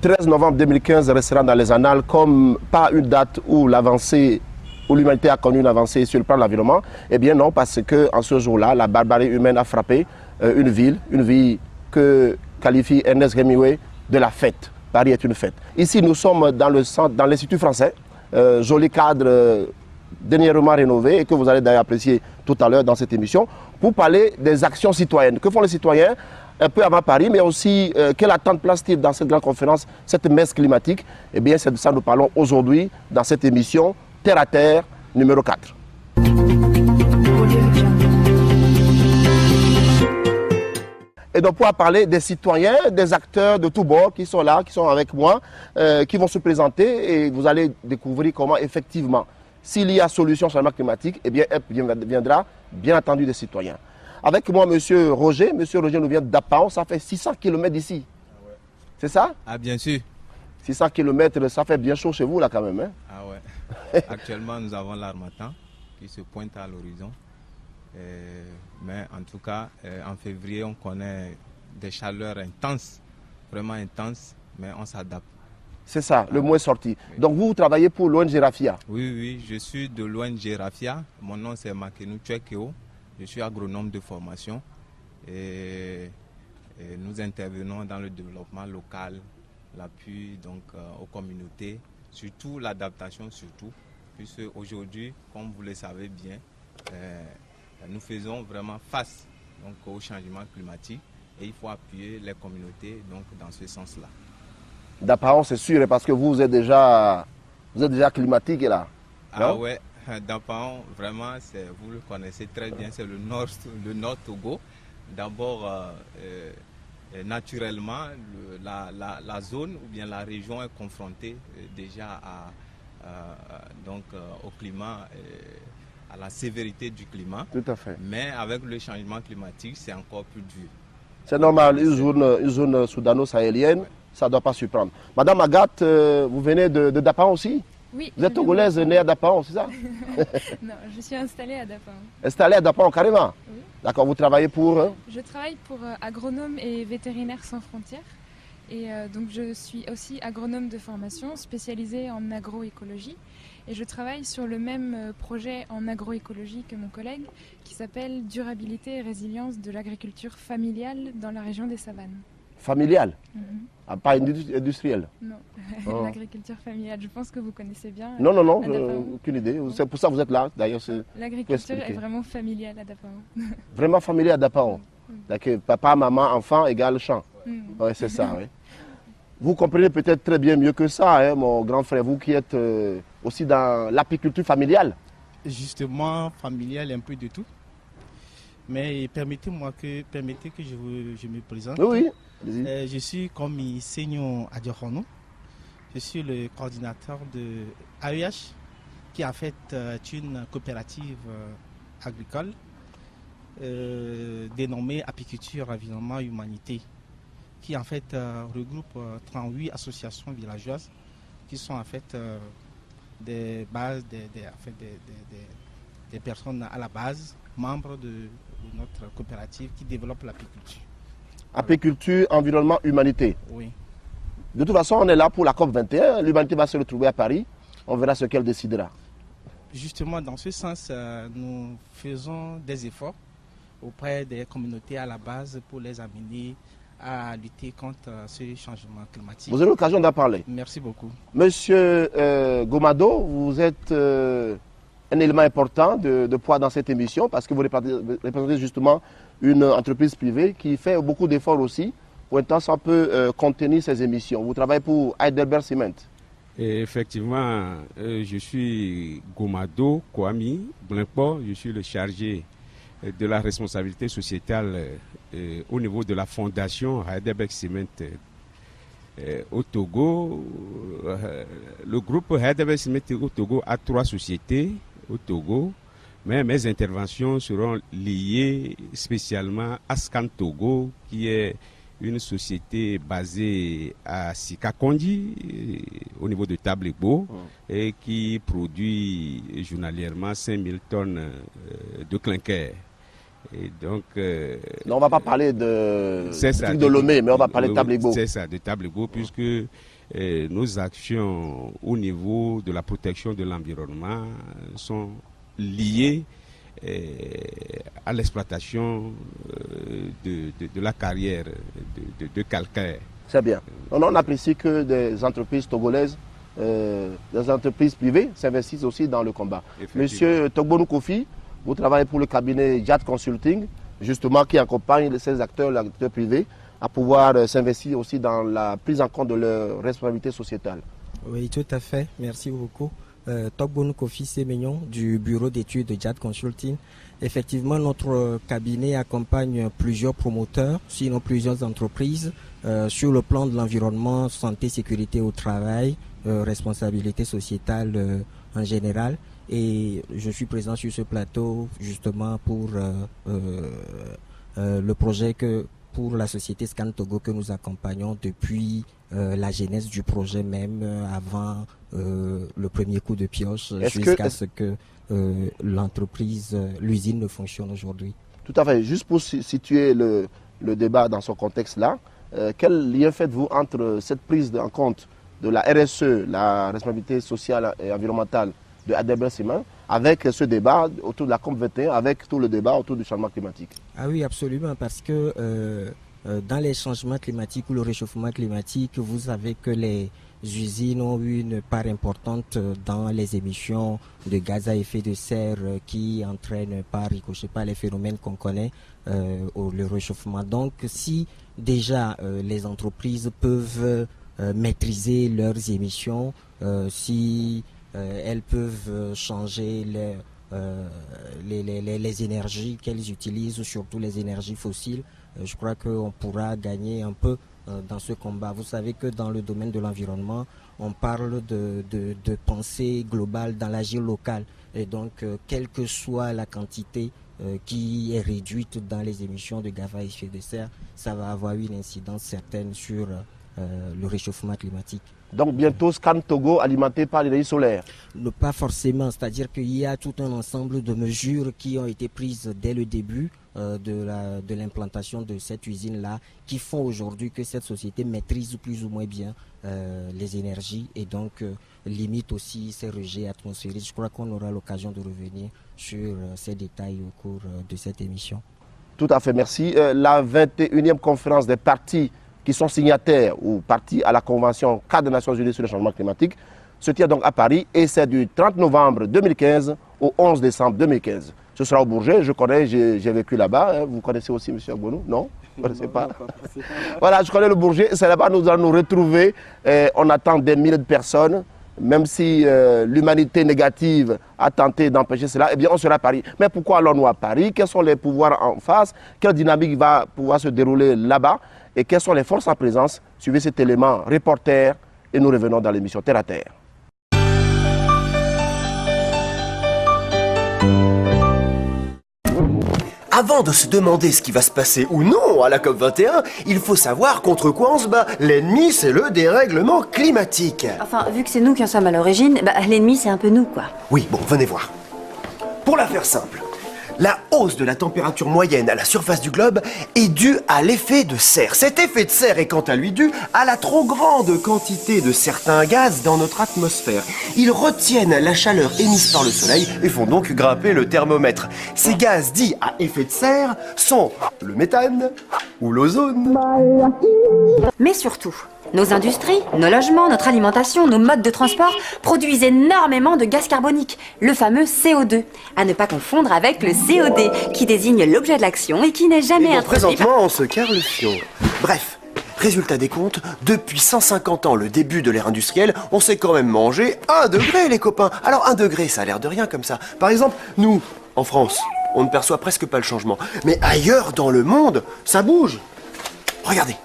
Le 13 novembre 2015 restera dans les annales comme pas une date où l'avancée, où l'humanité a connu une avancée sur le plan de l'environnement. Eh bien non, parce qu'en ce jour-là, la barbarie humaine a frappé une ville que qualifie Ernest Hemingway de la fête. Paris est une fête. Ici, nous sommes dans le centre, dans l'Institut français, joli cadre dernièrement rénové et que vous allez d'ailleurs apprécier tout à l'heure dans cette émission, pour parler des actions citoyennes. Que font les citoyens un peu avant Paris, mais aussi quelle attente place-t-il dans cette grande conférence, cette messe climatique? Eh bien, c'est de ça que nous parlons aujourd'hui dans cette émission Terre à Terre numéro 4. Et donc, pour parler des citoyens, des acteurs de tous bords qui sont là, qui sont avec moi, qui vont se présenter et vous allez découvrir comment effectivement, s'il y a solution au changement climatique, eh bien, elle viendra bien entendu des citoyens. Avec moi, monsieur Roger. Monsieur Roger nous vient d'Apao. Ça fait 600 km d'ici. Ah ouais. C'est ça? Ah, bien sûr. 600 km, ça fait bien chaud chez vous, là, quand même. Hein? Ah ouais. Actuellement, nous avons l'harmattan qui se pointe à l'horizon. Mais en tout cas, en février, on connaît des chaleurs intenses, vraiment intenses, mais on s'adapte. C'est ça, le mot est sorti. Oui. Donc, vous travaillez pour l'ONG Rafia? Oui, oui, je suis de l'ONG Rafia. Mon nom, c'est Makenu Tchekeo. Je suis agronome de formation et nous intervenons dans le développement local, l'appui donc aux communautés, surtout l'adaptation surtout, puisque aujourd'hui, comme vous le savez bien, nous faisons vraiment face donc, au changement climatique et il faut appuyer les communautés donc, dans ce sens-là. D'apparence, c'est sûr, parce que vous êtes déjà climatique là. Ah ouais. D'Apao, vraiment, vous le connaissez très bien, c'est le nord Togo. D'abord, naturellement, la zone ou bien la région est confrontée déjà au climat, à la sévérité du climat. Tout à fait. Mais avec le changement climatique, c'est encore plus dur. C'est normal, une zone soudano-sahélienne, ouais. Ça ne doit pas surprendre. Madame Agathe, vous venez de Dapao aussi? Oui. Vous êtes togolaise née à Dapao, c'est ça? Non, je suis installée à Dapao. Installée à Dapao, carrément? Oui. D'accord, vous travaillez pour? Je travaille pour Agronomes et Vétérinaires sans frontières. Et donc je suis aussi agronome de formation spécialisée en agroécologie. Et je travaille sur le même projet en agroécologie que mon collègue, qui s'appelle Durabilité et résilience de l'agriculture familiale dans la région des Savanes. Familiale? Pas industrielle? Non, oh. L'agriculture familiale, je pense que vous connaissez bien. Non, aucune idée. C'est pour ça que vous êtes là, d'ailleurs. L'agriculture est vraiment familiale à Dapao. Vraiment familiale à Dapao? D'accord. Papa, maman, enfant égale champ. Oui, c'est ça, oui. Vous comprenez peut-être très bien mieux que ça, hein, mon grand frère, vous qui êtes aussi dans l'apiculture familiale. Justement, familiale, un peu de tout. Mais permettez-moi que je me présente. Oui. Je suis comme Senyo Adjohono. Je suis le coordinateur de AEH, qui en fait est une coopérative agricole dénommée Apiculture, Environnement, Humanité, qui en fait regroupe 38 associations villageoises qui sont en fait des bases, des personnes à la base, membres de notre coopérative qui développe l'apiculture. Apiculture, environnement, humanité. Oui. De toute façon, on est là pour la COP21. L'humanité va se retrouver à Paris. On verra ce qu'elle décidera. Justement, dans ce sens, nous faisons des efforts auprès des communautés à la base pour les amener à lutter contre ce changement climatique. Vous avez l'occasion d'en parler. Merci beaucoup. Monsieur Gomado, vous êtes un élément important de poids dans cette émission parce que vous représentez justement une entreprise privée qui fait beaucoup d'efforts aussi pour un peu contenir ces émissions. Vous travaillez pour Heidelberg Cement. Et effectivement, je suis Gomado Kwame Blancpo, je suis le chargé de la responsabilité sociétale au niveau de la fondation Heidelberg Cement au Togo. Le groupe Heidelberg Cement au Togo a 3 sociétés au Togo, Mais mes interventions seront liées spécialement à Scan Togo, qui est une société basée à Sikakondi, au niveau de Tablebo, et qui produit journalièrement 5000 tonnes de clinker. Et donc, non, on ne va pas parler de Lomé, mais on va parler de Tablebo. C'est ça, de Tablebo, puisque nos actions au niveau de la protection de l'environnement sont liées à l'exploitation de la carrière de calcaire. C'est bien. On apprécie que des entreprises togolaises, des entreprises privées s'investissent aussi dans le combat. Monsieur Togbonou Kofi, vous travaillez pour le cabinet JAD Consulting, justement qui accompagne ces acteurs privés à pouvoir s'investir aussi dans la prise en compte de leurs responsabilités sociétales. Oui, tout à fait. Merci beaucoup. Togbonou Kofi Sémignon du bureau d'études de JAD Consulting. Effectivement, notre cabinet accompagne plusieurs promoteurs, sinon plusieurs entreprises, sur le plan de l'environnement, santé, sécurité au travail, responsabilité sociétale en général. Et je suis présent sur ce plateau justement pour le projet pour la société Scan Togo que nous accompagnons depuis la genèse du projet même, avant le premier coup de pioche, jusqu'à ce que l'entreprise, l'usine ne fonctionne aujourd'hui. Tout à fait. Juste pour situer le débat dans son contexte-là, quel lien faites-vous entre cette prise en compte de la RSE, la responsabilité sociale et environnementale de Heidelberg Cement, avec ce débat autour de la COP21, avec tout le débat autour du changement climatique? Ah oui, absolument, parce que dans les changements climatiques ou le réchauffement climatique, vous savez que les usines ont une part importante dans les émissions de gaz à effet de serre qui entraînent par ricochet les phénomènes qu'on connaît, le réchauffement. Donc si déjà les entreprises peuvent maîtriser leurs émissions, si elles peuvent changer les énergies qu'elles utilisent, surtout les énergies fossiles, je crois qu'on pourra gagner un peu dans ce combat. Vous savez que dans le domaine de l'environnement, on parle de pensée globale dans l'agir local. Et donc, quelle que soit la quantité qui est réduite dans les émissions de gaz à effet de serre, ça va avoir une incidence certaine sur le réchauffement climatique. Donc bientôt Scan Togo alimenté par l'énergie solaire? Pas forcément, c'est-à-dire qu'il y a tout un ensemble de mesures qui ont été prises dès le début de l'implantation de cette usine-là, qui font aujourd'hui que cette société maîtrise plus ou moins bien les énergies et donc limite aussi ces rejets atmosphériques. Je crois qu'on aura l'occasion de revenir sur ces détails au cours de cette émission. Tout à fait, merci. La 21e conférence des partis qui sont signataires ou partis à la Convention cadre des Nations Unies sur le changement climatique se tient donc à Paris et c'est du 30 novembre 2015 au 11 décembre 2015. Ce sera au Bourget, je connais, j'ai vécu là-bas. Vous connaissez aussi M. Agbonou? Non? Vous ne connaissez pas? Voilà, je connais le Bourget, c'est là-bas nous allons nous retrouver. On attend des milliers de personnes, même si l'humanité négative a tenté d'empêcher cela, eh bien on sera à Paris. Mais pourquoi allons-nous à Paris? Quels sont les pouvoirs en face? Quelle dynamique va pouvoir se dérouler là-bas? Et quelles sont les forces en présence? Suivez cet élément reporter et nous revenons dans l'émission Terre à Terre. Avant de se demander ce qui va se passer ou non à la COP21, il faut savoir contre quoi on se bat. L'ennemi, c'est le dérèglement climatique. Enfin, vu que c'est nous qui en sommes à l'origine, l'ennemi, c'est un peu nous, quoi. Oui, bon, venez voir. Pour la faire simple, la hausse de la température moyenne à la surface du globe est due à l'effet de serre. Cet effet de serre est quant à lui dû à la trop grande quantité de certains gaz dans notre atmosphère. Ils retiennent la chaleur émise par le soleil et font donc grimper le thermomètre. Ces gaz dits à effet de serre sont le méthane ou l'ozone. Mais surtout, nos industries, nos logements, notre alimentation, nos modes de transport produisent énormément de gaz carbonique, le fameux CO2, à ne pas confondre avec le COD, qui désigne l'objet de l'action et qui n'est jamais introduit. Présentement, on se carre le fion. Bref, résultat des comptes, depuis 150 ans, le début de l'ère industrielle, on s'est quand même mangé 1 degré, les copains. Alors 1 degré, ça a l'air de rien comme ça. Par exemple, nous, en France, on ne perçoit presque pas le changement. Mais ailleurs dans le monde, ça bouge. Regardez.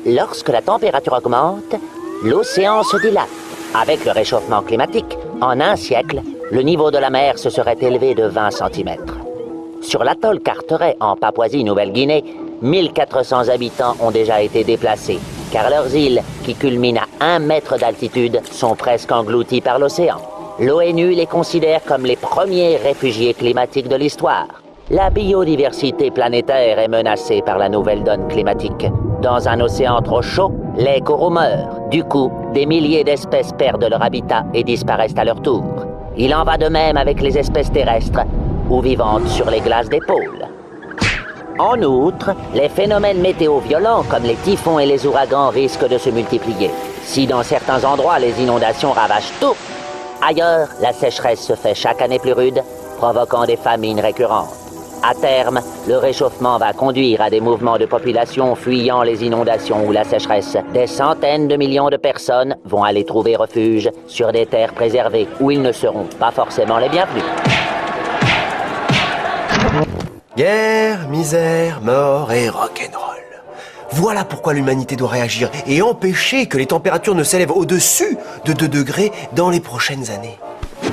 Lorsque la température augmente, l'océan se dilate. Avec le réchauffement climatique, en un siècle, le niveau de la mer se serait élevé de 20 cm. Sur l'atoll Carteret, en Papouasie-Nouvelle-Guinée, 1400 habitants ont déjà été déplacés, car leurs îles, qui culminent à 1 mètre d'altitude, sont presque englouties par l'océan. L'ONU les considère comme les premiers réfugiés climatiques de l'histoire. La biodiversité planétaire est menacée par la nouvelle donne climatique. Dans un océan trop chaud, les coraux meurent. Du coup, des milliers d'espèces perdent leur habitat et disparaissent à leur tour. Il en va de même avec les espèces terrestres ou vivantes sur les glaces des pôles. En outre, les phénomènes météo violents comme les typhons et les ouragans risquent de se multiplier. Si dans certains endroits les inondations ravagent tout, ailleurs la sécheresse se fait chaque année plus rude, provoquant des famines récurrentes. À terme, le réchauffement va conduire à des mouvements de population fuyant les inondations ou la sécheresse. Des centaines de millions de personnes vont aller trouver refuge sur des terres préservées où ils ne seront pas forcément les bienvenus. Guerre, misère, mort et rock'n'roll. Voilà pourquoi l'humanité doit réagir et empêcher que les températures ne s'élèvent au-dessus de 2 degrés dans les prochaines années.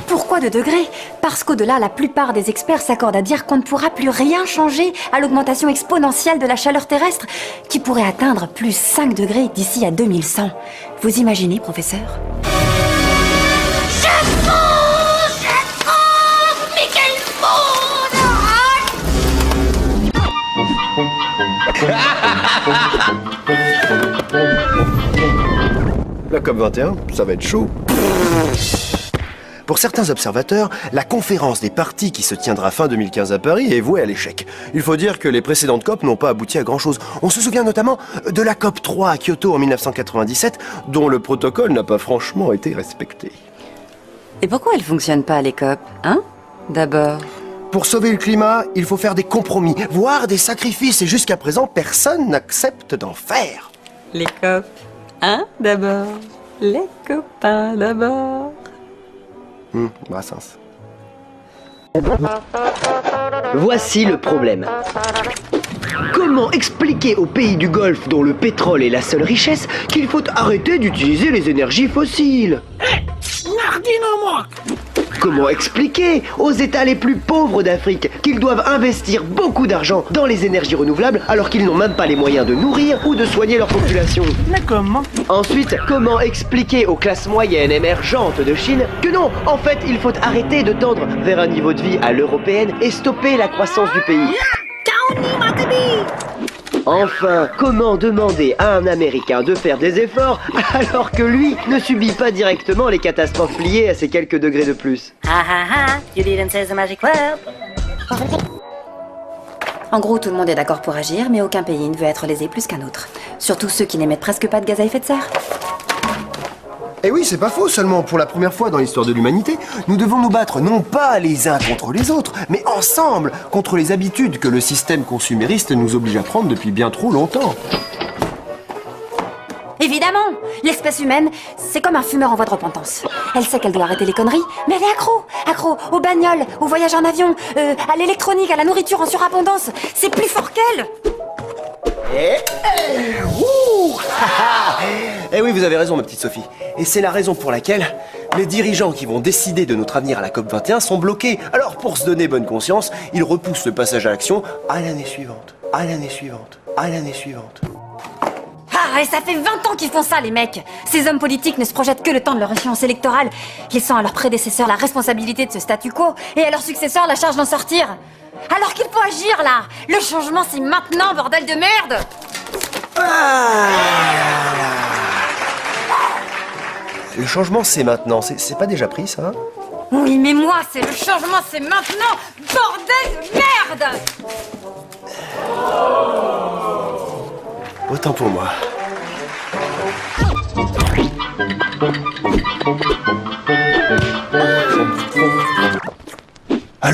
Pourquoi 2 degrés? Parce qu'au-delà, la plupart des experts s'accordent à dire qu'on ne pourra plus rien changer à l'augmentation exponentielle de la chaleur terrestre, qui pourrait atteindre plus 5 degrés d'ici à 2100. Vous imaginez, professeur? Mais quel monde! La COP21, ça va être chaud. Pour certains observateurs, la conférence des partis qui se tiendra fin 2015 à Paris est vouée à l'échec. Il faut dire que les précédentes COP n'ont pas abouti à grand-chose. On se souvient notamment de la COP 3 à Kyoto en 1997, dont le protocole n'a pas franchement été respecté. Et pourquoi elles fonctionnent pas, les COP, hein? D'abord... Pour sauver le climat, il faut faire des compromis, voire des sacrifices, et jusqu'à présent, personne n'accepte d'en faire. Les COP, hein? D'abord... Les copains, d'abord... Brassens. Voici le problème. Comment expliquer aux pays du Golfe, dont le pétrole est la seule richesse, qu'il faut arrêter d'utiliser les énergies fossiles? Comment expliquer aux États les plus pauvres d'Afrique qu'ils doivent investir beaucoup d'argent dans les énergies renouvelables alors qu'ils n'ont même pas les moyens de nourrir ou de soigner leur population? Mais comment? Ensuite, comment expliquer aux classes moyennes émergentes de Chine que non, en fait, il faut arrêter de tendre vers un niveau de vie à l'européenne et stopper la croissance du pays? Enfin, comment demander à un Américain de faire des efforts alors que lui ne subit pas directement les catastrophes liées à ces quelques degrés de plus? You didn't say the magic word. En gros, tout le monde est d'accord pour agir, mais aucun pays ne veut être lésé plus qu'un autre. Surtout ceux qui n'émettent presque pas de gaz à effet de serre. Et oui, c'est pas faux, seulement pour la première fois dans l'histoire de l'humanité, nous devons nous battre non pas les uns contre les autres, mais ensemble contre les habitudes que le système consumériste nous oblige à prendre depuis bien trop longtemps. Évidemment, l'espèce humaine, c'est comme un fumeur en voie de repentance. Elle sait qu'elle doit arrêter les conneries, mais elle est accro aux bagnoles, aux voyages en avion, à l'électronique, à la nourriture en surabondance. C'est plus fort qu'elle. Eh oui, vous avez raison, ma petite Sophie. Et c'est la raison pour laquelle les dirigeants qui vont décider de notre avenir à la COP21 sont bloqués. Alors, pour se donner bonne conscience, ils repoussent le passage à l'action à l'année suivante, à l'année suivante, à l'année suivante. Ah, et ça fait 20 ans qu'ils font ça, les mecs. Ces hommes politiques ne se projettent que le temps de leur échéance électorale, laissant à leurs prédécesseurs la responsabilité de ce statu quo et à leurs successeurs la charge d'en sortir. Alors qu'il faut agir, là. Le changement, c'est maintenant, bordel de merde. Le changement, c'est maintenant. C'est pas déjà pris, ça? Oui, mais moi, c'est le changement, c'est maintenant, bordel de merde. Autant pour moi.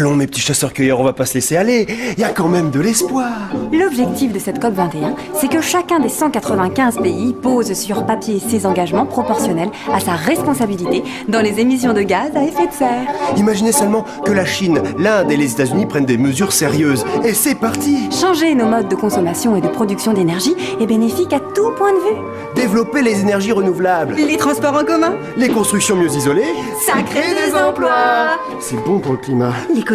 Allons mes petits chasseurs-cueilleurs, on va pas se laisser aller. Il y a quand même de l'espoir. L'objectif de cette COP21, c'est que chacun des 195 pays pose sur papier ses engagements proportionnels à sa responsabilité dans les émissions de gaz à effet de serre. Imaginez seulement que la Chine, l'Inde et les États-Unis prennent des mesures sérieuses. Et c'est parti. Changer nos modes de consommation et de production d'énergie est bénéfique à tout point de vue. Développer les énergies renouvelables. Les transports en commun. Les constructions mieux isolées. Ça crée des emplois. C'est bon pour le climat. L'économie.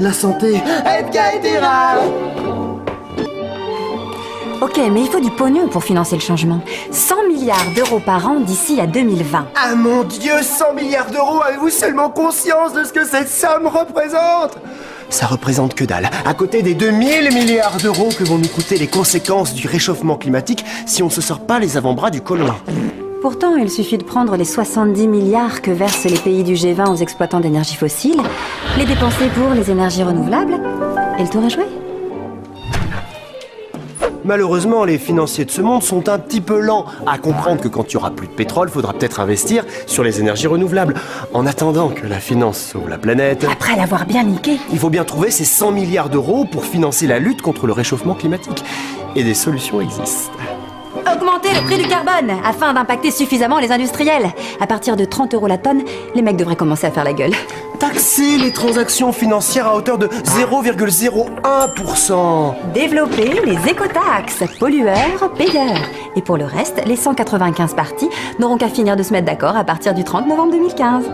La santé. etc. Ok, mais il faut du pognon pour financer le changement. 100 milliards d'euros par an d'ici à 2020. Ah mon Dieu, 100 milliards d'euros. Avez-vous seulement conscience de ce que cette somme représente? Ça représente que dalle, à côté des 2000 milliards d'euros que vont nous coûter les conséquences du réchauffement climatique si on ne se sort pas les avant-bras du colon. Pourtant, il suffit de prendre les 70 milliards que versent les pays du G20 aux exploitants d'énergie fossile, les dépenser pour les énergies renouvelables, et le tour est joué. Malheureusement, les financiers de ce monde sont un petit peu lents à comprendre que quand il n'y aura plus de pétrole, il faudra peut-être investir sur les énergies renouvelables. En attendant que la finance sauve la planète... Après l'avoir bien niqué. Il faut bien trouver ces 100 milliards d'euros pour financer la lutte contre le réchauffement climatique. Et des solutions existent. Augmenter le prix du carbone afin d'impacter suffisamment les industriels. À partir de 30 € la tonne, les mecs devraient commencer à faire la gueule. Taxer les transactions financières à hauteur de 0,01%. Développer les écotaxes, pollueurs, payeurs. Et pour le reste, les 195 parties n'auront qu'à finir de se mettre d'accord à partir du 30 novembre 2015.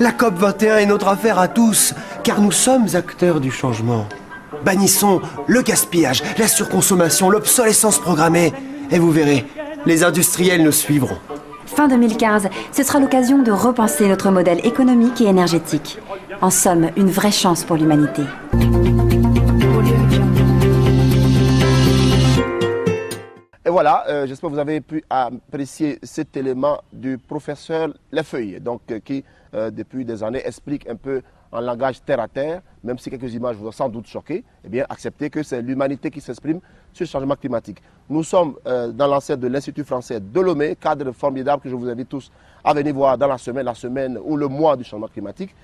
La COP21 est notre affaire à tous, car nous sommes acteurs du changement. Bannissons le gaspillage, la surconsommation, l'obsolescence programmée. Et vous verrez, les industriels nous suivront. Fin 2015, ce sera l'occasion de repenser notre modèle économique et énergétique. En somme, une vraie chance pour l'humanité. Et voilà, j'espère que vous avez pu apprécier cet élément du professeur Lefeuille, donc qui, depuis des années, explique un peu en langage terre à terre, même si quelques images vous ont sans doute choqué, eh bien, acceptez que c'est l'humanité qui s'exprime sur le changement climatique. Nous sommes dans l'enceinte de l'Institut français de Lomé, cadre formidable que je vous invite tous à venir voir dans la semaine ou le mois du changement climatique.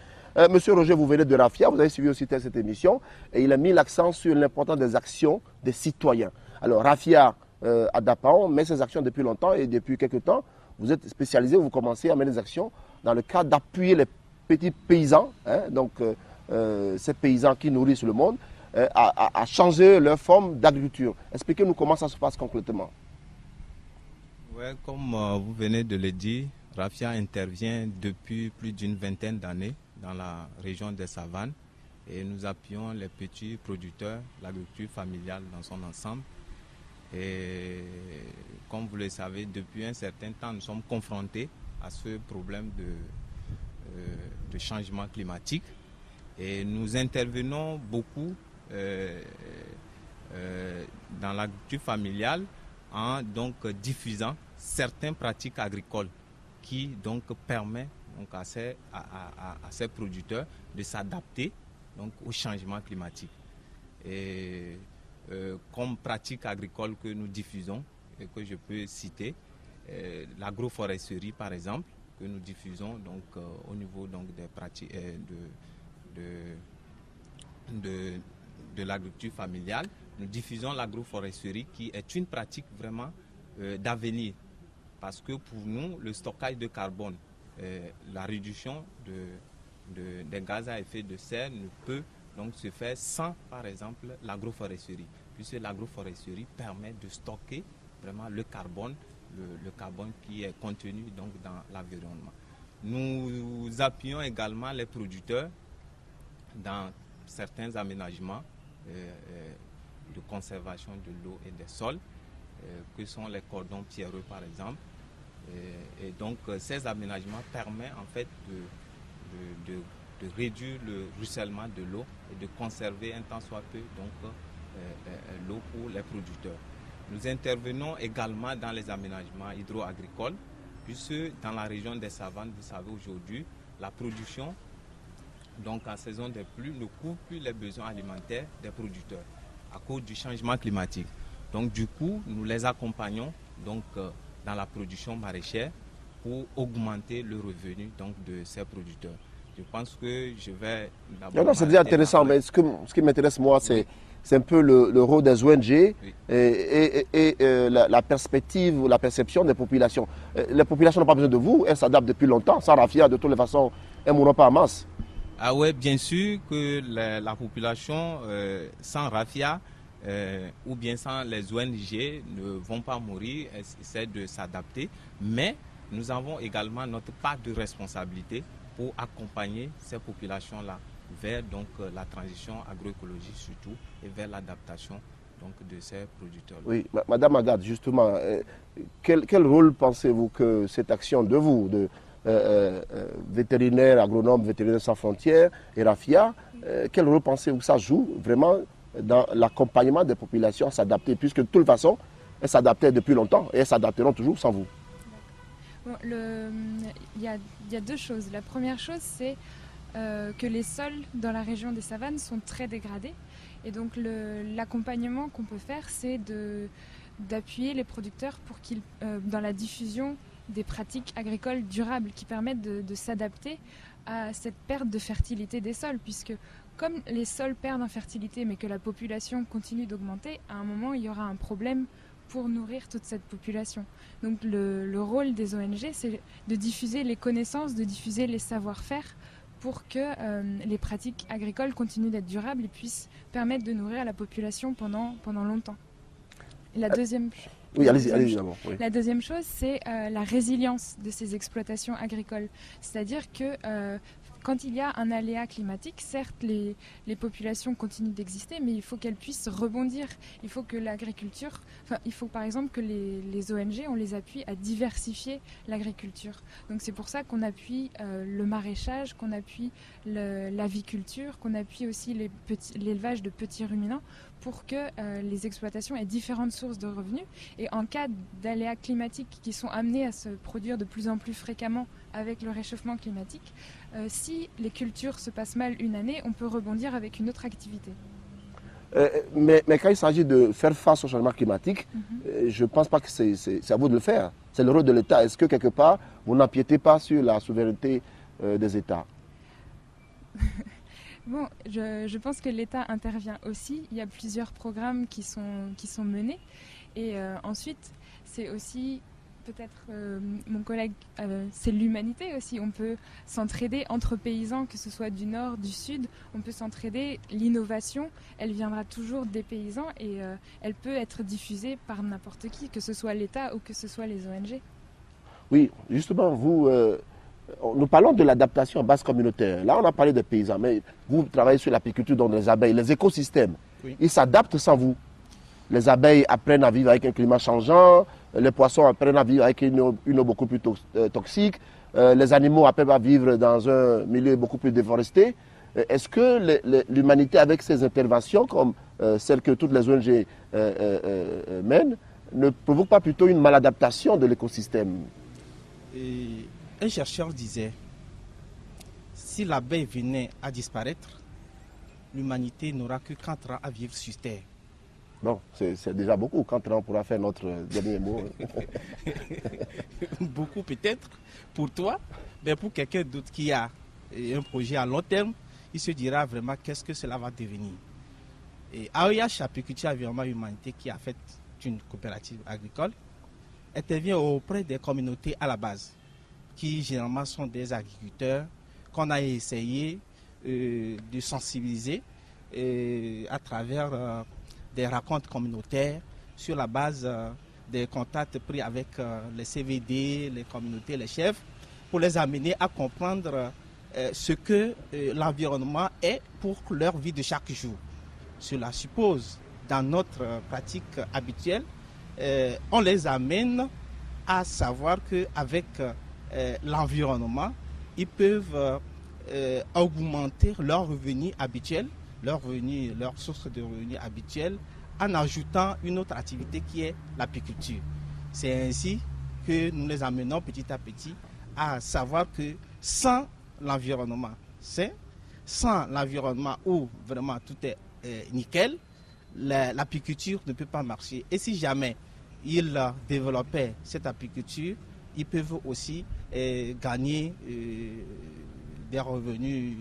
Monsieur Roger, vous venez de Rafia, vous avez suivi aussi cette émission, et il a mis l'accent sur l'importance des actions des citoyens. Alors, Rafia à Dapan met ses actions depuis longtemps, et depuis quelques temps, vous êtes spécialisé, vous commencez à mener des actions dans le cadre d'appuyer les petits paysans, donc ces paysans qui nourrissent le monde, à changer leur forme d'agriculture. Expliquez-nous comment ça se passe concrètement. Ouais, comme vous venez de le dire, Rafia intervient depuis plus d'une vingtaine d'années dans la région des Savanes et nous appuyons les petits producteurs, l'agriculture familiale dans son ensemble. Et comme vous le savez, depuis un certain temps, nous sommes confrontés à ce problème de changement climatique et nous intervenons beaucoup dans l'agriculture familiale en donc diffusant certaines pratiques agricoles qui donc permet donc à ces producteurs de s'adapter donc au changement climatique. Et comme pratique agricole que nous diffusons et que je peux citer, l'agroforesterie par exemple, que nous diffusons donc au niveau donc des pratiques de l'agriculture familiale. Nous diffusons l'agroforesterie qui est une pratique vraiment d'avenir parce que pour nous le stockage de carbone, la réduction des gaz à effet de serre ne peut donc se faire sans par exemple l'agroforesterie, puisque l'agroforesterie permet de stocker vraiment le carbone qui est contenu donc dans l'environnement. Nous appuyons également les producteurs dans certains aménagements de conservation de l'eau et des sols, que sont les cordons pierreux par exemple. Et donc ces aménagements permettent en fait de réduire le ruissellement de l'eau et de conserver un tant soit peu donc l'eau pour les producteurs. Nous intervenons également dans les aménagements hydro-agricoles, puisque dans la région des Savanes, vous savez aujourd'hui, la production, donc en saison des pluies, ne couvre plus les besoins alimentaires des producteurs à cause du changement climatique. Donc du coup, nous les accompagnons donc, dans la production maraîchère pour augmenter le revenu donc, de ces producteurs. Je pense que je vais d'abord... Non, c'est déjà intéressant, mais ce qui m'intéresse, moi, c'est un peu le rôle des ONG et la perspective ou la perception des populations. Les populations n'ont pas besoin de vous, elles s'adaptent depuis longtemps. Sans Rafia, de toutes les façons, elles ne mourront pas en masse. Ah ouais, bien sûr que la population sans Rafia ou bien sans les ONG ne vont pas mourir, elles essaient de s'adapter. Mais nous avons également notre part de responsabilité pour accompagner ces populations-là vers donc, la transition agroécologique surtout et vers l'adaptation donc, de ces producteurs-là. Oui, Madame Agathe, justement, quel rôle pensez-vous que cette action de vous, de vétérinaire, agronome, vétérinaire sans frontières et Rafia, quel rôle pensez-vous que ça joue vraiment dans l'accompagnement des populations à s'adapter, puisque de toute façon, elles s'adaptaient depuis longtemps et elles s'adapteront toujours sans vous? Bon, il y a deux choses. La première chose, c'est que les sols dans la région des savanes sont très dégradés. Et donc l'accompagnement qu'on peut faire, c'est d'appuyer les producteurs pour qu'ils, dans la diffusion des pratiques agricoles durables qui permettent de s'adapter à cette perte de fertilité des sols, puisque comme les sols perdent en fertilité mais que la population continue d'augmenter, à un moment il y aura un problème pour nourrir toute cette population. Donc le rôle des ONG, c'est de diffuser les connaissances, de diffuser les savoir-faire pour que les pratiques agricoles continuent d'être durables et puissent permettre de nourrir la population pendant longtemps. La deuxième... Oui, allez-y d'abord. Oui. La deuxième chose, c'est la résilience de ces exploitations agricoles. C'est-à-dire que quand il y a un aléa climatique, certes, les populations continuent d'exister, mais il faut qu'elles puissent rebondir. Il faut que l'agriculture, il faut par exemple que les ONG, on les appuie à diversifier l'agriculture. Donc c'est pour ça qu'on appuie le maraîchage, qu'on appuie l'aviculture, qu'on appuie aussi l'élevage de petits ruminants, pour que les exploitations aient différentes sources de revenus. Et en cas d'aléas climatiques qui sont amenés à se produire de plus en plus fréquemment avec le réchauffement climatique, si les cultures se passent mal une année, on peut rebondir avec une autre activité. Mais quand il s'agit de faire face au changement climatique, je ne pense pas que c'est à vous de le faire. C'est le rôle de l'État. Est-ce que quelque part, vous n'empiétez pas sur la souveraineté des États? Bon, je pense que l'État intervient aussi. Il y a plusieurs programmes qui sont menés. Et ensuite, c'est aussi, peut-être, mon collègue, c'est l'humanité aussi. On peut s'entraider entre paysans, que ce soit du nord, du sud. On peut s'entraider. L'innovation, elle viendra toujours des paysans et elle peut être diffusée par n'importe qui, que ce soit l'État ou que ce soit les ONG. Oui, justement, vous... nous parlons de l'adaptation en base communautaire. Là, on a parlé des paysans, mais vous travaillez sur l'apiculture, donc les abeilles, les écosystèmes. Oui. Ils s'adaptent sans vous. Les abeilles apprennent à vivre avec un climat changeant, les poissons apprennent à vivre avec une eau beaucoup plus toxique, les animaux apprennent à vivre dans un milieu beaucoup plus déforesté. Est-ce que l'humanité, avec ses interventions, comme celles que toutes les ONG mènent, ne provoque pas plutôt une maladaptation de l'écosystème? Un chercheur disait, si l'abeille venait à disparaître, l'humanité n'aura que 4 ans à vivre sur Terre. Bon, c'est déjà beaucoup. 4 ans, on pourra faire notre dernier mot. Beaucoup peut-être pour toi, mais pour quelqu'un d'autre qui a un projet à long terme, il se dira vraiment qu'est-ce que cela va devenir. Et AOIH, Apiculture, Environnement, Humanité, qui a fait une coopérative agricole, intervient auprès des communautés à la base, qui généralement sont des agriculteurs qu'on a essayé de sensibiliser à travers des rencontres communautaires sur la base des contacts pris avec les CVD, les communautés, les chefs, pour les amener à comprendre ce que l'environnement est pour leur vie de chaque jour. Cela suppose, dans notre pratique habituelle, on les amène à savoir qu'avec l'environnement, ils peuvent augmenter leurs revenus habituels, leur source de revenus habituelle, en ajoutant une autre activité qui est l'apiculture. C'est ainsi que nous les amenons petit à petit à savoir que sans l'environnement sain, sans l'environnement où vraiment tout est nickel, l'apiculture ne peut pas marcher. Et si jamais ils développaient cette apiculture, ils peuvent aussi gagner des revenus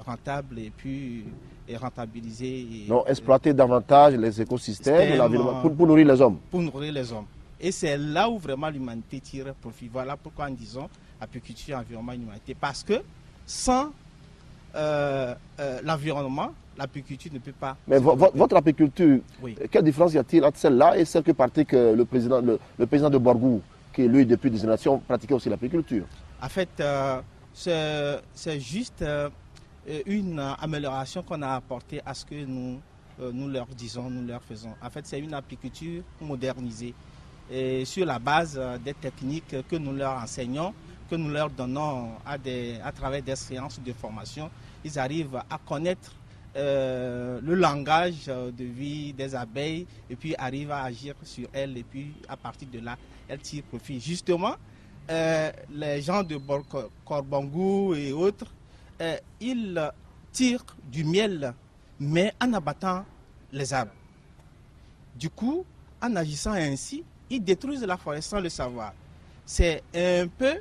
rentables et puis rentabiliser. Non, exploiter davantage les écosystèmes, l'environnement, pour nourrir les hommes. Pour nourrir les hommes. Et c'est là où vraiment l'humanité tire profit. Voilà pourquoi nous disons apiculture, environnement, humanité. Parce que sans l'environnement, l'apiculture ne peut pas. Mais votre apiculture, oui. Quelle différence y a-t-il entre celle-là et celle que pratique le président de Borgou, qui lui, depuis des générations, pratiquait aussi l'apiculture? En fait, c'est juste une amélioration qu'on a apportée à ce que nous leur disons, nous leur faisons. En fait, c'est une apiculture modernisée et sur la base des techniques que nous leur enseignons, que nous leur donnons à travers des séances de formation. Ils arrivent à connaître le langage de vie des abeilles et puis arrivent à agir sur elles et puis à partir de là, elles tirent profit. Justement, les gens de Korbangou et autres, ils tirent du miel, mais en abattant les arbres. Du coup, en agissant ainsi, ils détruisent la forêt sans le savoir. C'est un peu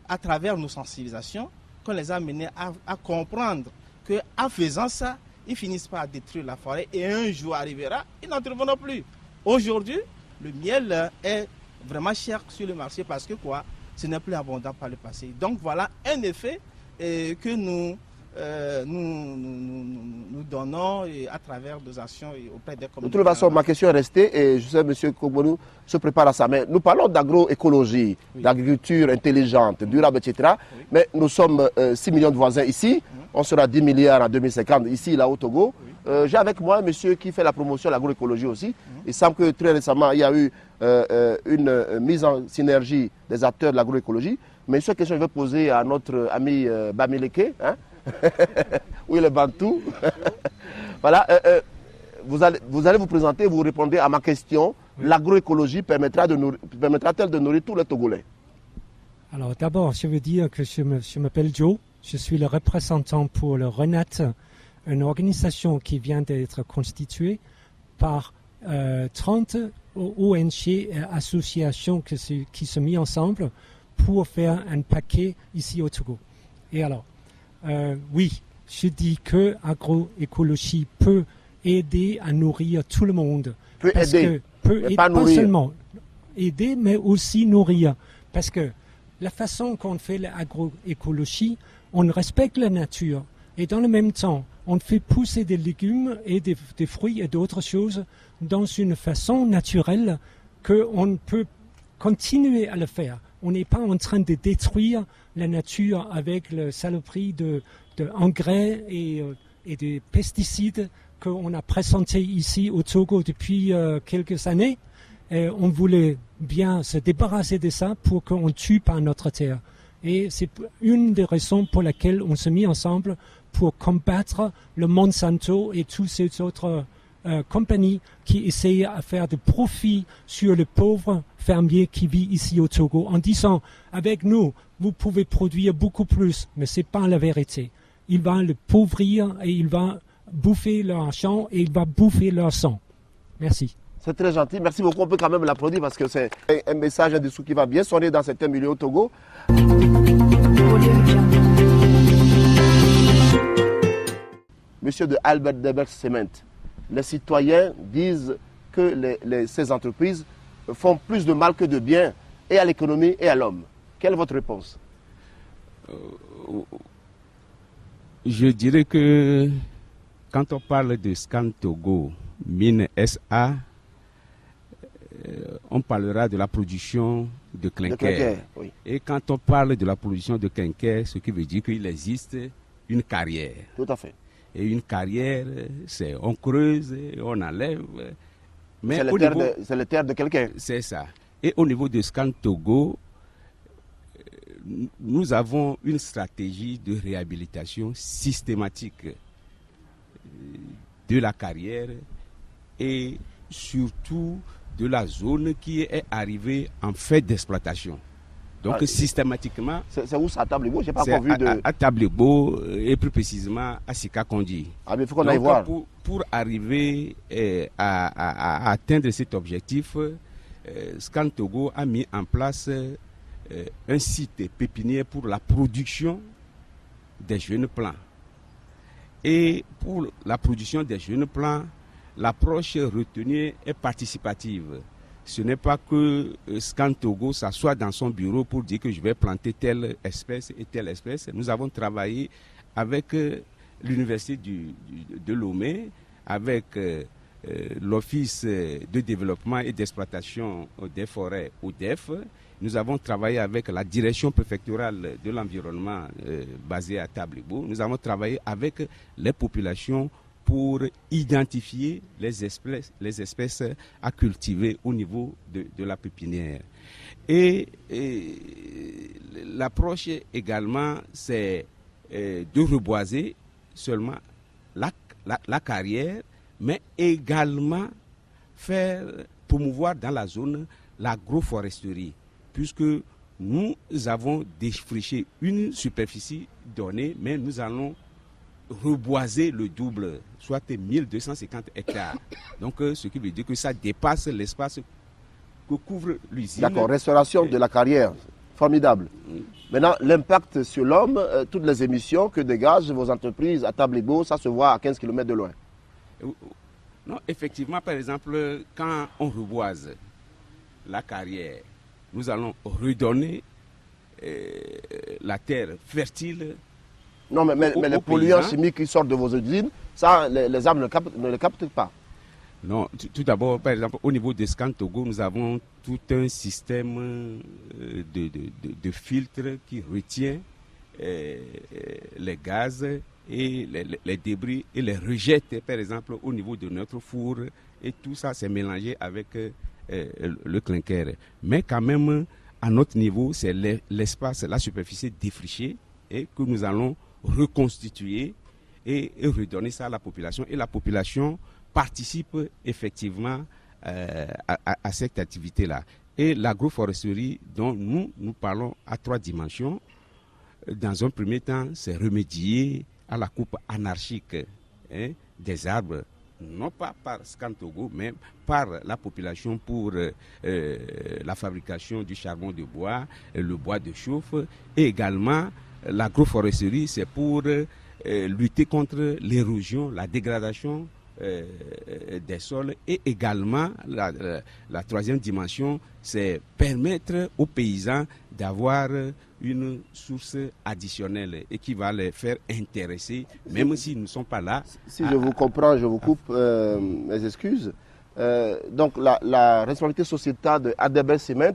à travers nos sensibilisations qu'on les a menés à comprendre qu'en faisant ça, ils finissent par détruire la forêt et un jour arrivera, ils n'en trouveront plus. Aujourd'hui, le miel est vraiment cher sur le marché parce que quoi, ce n'est plus abondant par le passé. Donc voilà un effet que nous donnons à travers nos actions auprès des communautés. De toute façon, ma question est restée et je sais que M. Kogbonou se prépare à ça. Mais nous parlons d'agroécologie, oui, d'agriculture intelligente, durable, etc. Oui. Mais nous sommes 6 millions de voisins ici. On sera 10 milliards en 2050 ici, là au Togo. Oui. J'ai avec moi un monsieur qui fait la promotion de l'agroécologie aussi. Il semble que très récemment, il y a eu une mise en synergie des acteurs de l'agroécologie. Mais une seule question que je vais poser à notre ami Bamileke, hein? Où il est Bantou. Voilà, vous allez vous présenter, vous répondez à ma question. Oui. L'agroécologie permettra-t-elle de nourrir tous les Togolais? Alors d'abord, je veux dire que je m'appelle Joe. Je suis le représentant pour le RENAT, une organisation qui vient d'être constituée par 30 ONG et associations qui sont mises ensemble pour faire un paquet ici au Togo. Et alors, oui, je dis que l'agroécologie peut aider à nourrir tout le monde. Peut aider, pas seulement aider, mais aussi nourrir. Parce que la façon qu'on fait l'agroécologie, on respecte la nature. Et dans le même temps, on fait pousser des légumes et des fruits et d'autres choses dans une façon naturelle qu'on peut continuer à le faire. On n'est pas en train de détruire la nature avec la saloperie d'engrais et de pesticides qu'on a présenté ici au Togo depuis quelques années. Et on voulait bien se débarrasser de ça pour qu'on ne tue pas notre terre. Et c'est une des raisons pour lesquelles on s'est mis ensemble pour combattre le Monsanto et toutes ces autres compagnies qui essayent à faire de profit sur le pauvre fermier qui vit ici au Togo en disant avec nous, vous pouvez produire beaucoup plus, mais ce n'est pas la vérité. Il va le pauvrir et il va bouffer leur champ et il va bouffer leur sang. Merci. C'est très gentil, merci beaucoup. On peut quand même l'applaudir parce que c'est un message, un discours qui va bien sonner dans certains milieux au Togo. Monsieur de Albert Debert Cement, les citoyens disent que ces entreprises font plus de mal que de bien, et à l'économie et à l'homme. Quelle est votre réponse? Je dirais que quand on parle de Scan Togo, Mine SA, on parlera de la production de clinker. Oui. Et quand on parle de la production de clinker, ce qui veut dire qu'il existe une carrière. Tout à fait. Et une carrière, c'est on creuse, on enlève. Mais c'est le terre de quelqu'un. C'est ça. Et au niveau de Scan Togo, nous avons une stratégie de réhabilitation systématique de la carrière et surtout de la zone qui est arrivée en fait d'exploitation. Donc systématiquement... C'est où ça, à Tablebo? J'ai pas encore vu de... À Tablebo et plus précisément à Sikakondi. Ah mais il faut qu'on aille voir. Pour arriver à atteindre cet objectif, Scan Togo a mis en place un site pépinière pour la production des jeunes plants. Et pour la production des jeunes plants, l'approche retenue est participative. Ce n'est pas que Scan Togo s'assoit dans son bureau pour dire que je vais planter telle espèce et telle espèce. Nous avons travaillé avec l'université de Lomé, avec l'Office de développement et d'exploitation des forêts, ODEF. Nous avons travaillé avec la direction préfectorale de l'environnement basée à Tablibo. Nous avons travaillé avec les populations pour identifier les espèces à cultiver au niveau de la pépinière. Et l'approche également, c'est de reboiser seulement la carrière, mais également faire promouvoir dans la zone l'agroforesterie, puisque nous avons défriché une superficie donnée, mais nous allons reboiser le double, soit 1250 hectares. Donc, ce qui veut dire que ça dépasse l'espace que couvre l'usine. D'accord, restauration de la carrière, formidable. Maintenant, l'impact sur l'homme, toutes les émissions que dégagent vos entreprises à Tablibo, ça se voit à 15 km de loin. Non, effectivement, par exemple, quand on reboise la carrière, nous allons redonner la terre fertile. Non, mais les polluants chimiques qui sortent de vos usines, ça, les arbres ne le captent pas. Non, tout d'abord, par exemple, au niveau de Scan Togo, nous avons tout un système de filtres qui retient les gaz et les débris et les rejette, par exemple, au niveau de notre four. Et tout ça, c'est mélangé avec le clinker. Mais quand même, à notre niveau, c'est l'espace, la superficie défrichée et que nous allons reconstituer et redonner ça à la population. Et la population participe effectivement à cette activité-là. Et l'agroforesterie dont nous parlons à 3 dimensions, dans un premier temps, c'est remédier à la coupe anarchique des arbres, non pas par Scan Togo, mais par la population pour la fabrication du charbon de bois, le bois de chauffe, et également l'agroforesterie, c'est pour lutter contre l'érosion, la dégradation des sols, et également la troisième dimension, c'est permettre aux paysans d'avoir une source additionnelle et qui va les faire intéresser, même s'ils ne sont pas là. Si je vous comprends, je vous coupe mes excuses. Donc la responsabilité sociétale de ADB Cement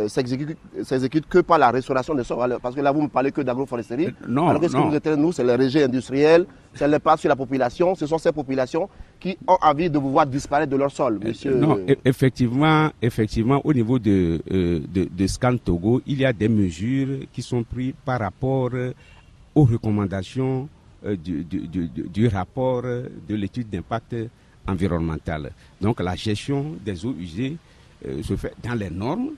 s'exécute que par la restauration des sols. Parce que là, vous ne me parlez que d'agroforesterie. Non, alors que ce que vous êtes, nous, c'est les régies industrielles, c'est l'impact sur la population. Ce sont ces populations qui ont envie de vous voir disparaître de leur sol, monsieur. Non, effectivement, au niveau de Scan Togo, il y a des mesures qui sont prises par rapport aux recommandations du rapport de l'étude d'impact environnemental. Donc, la gestion des eaux usées se fait dans les normes,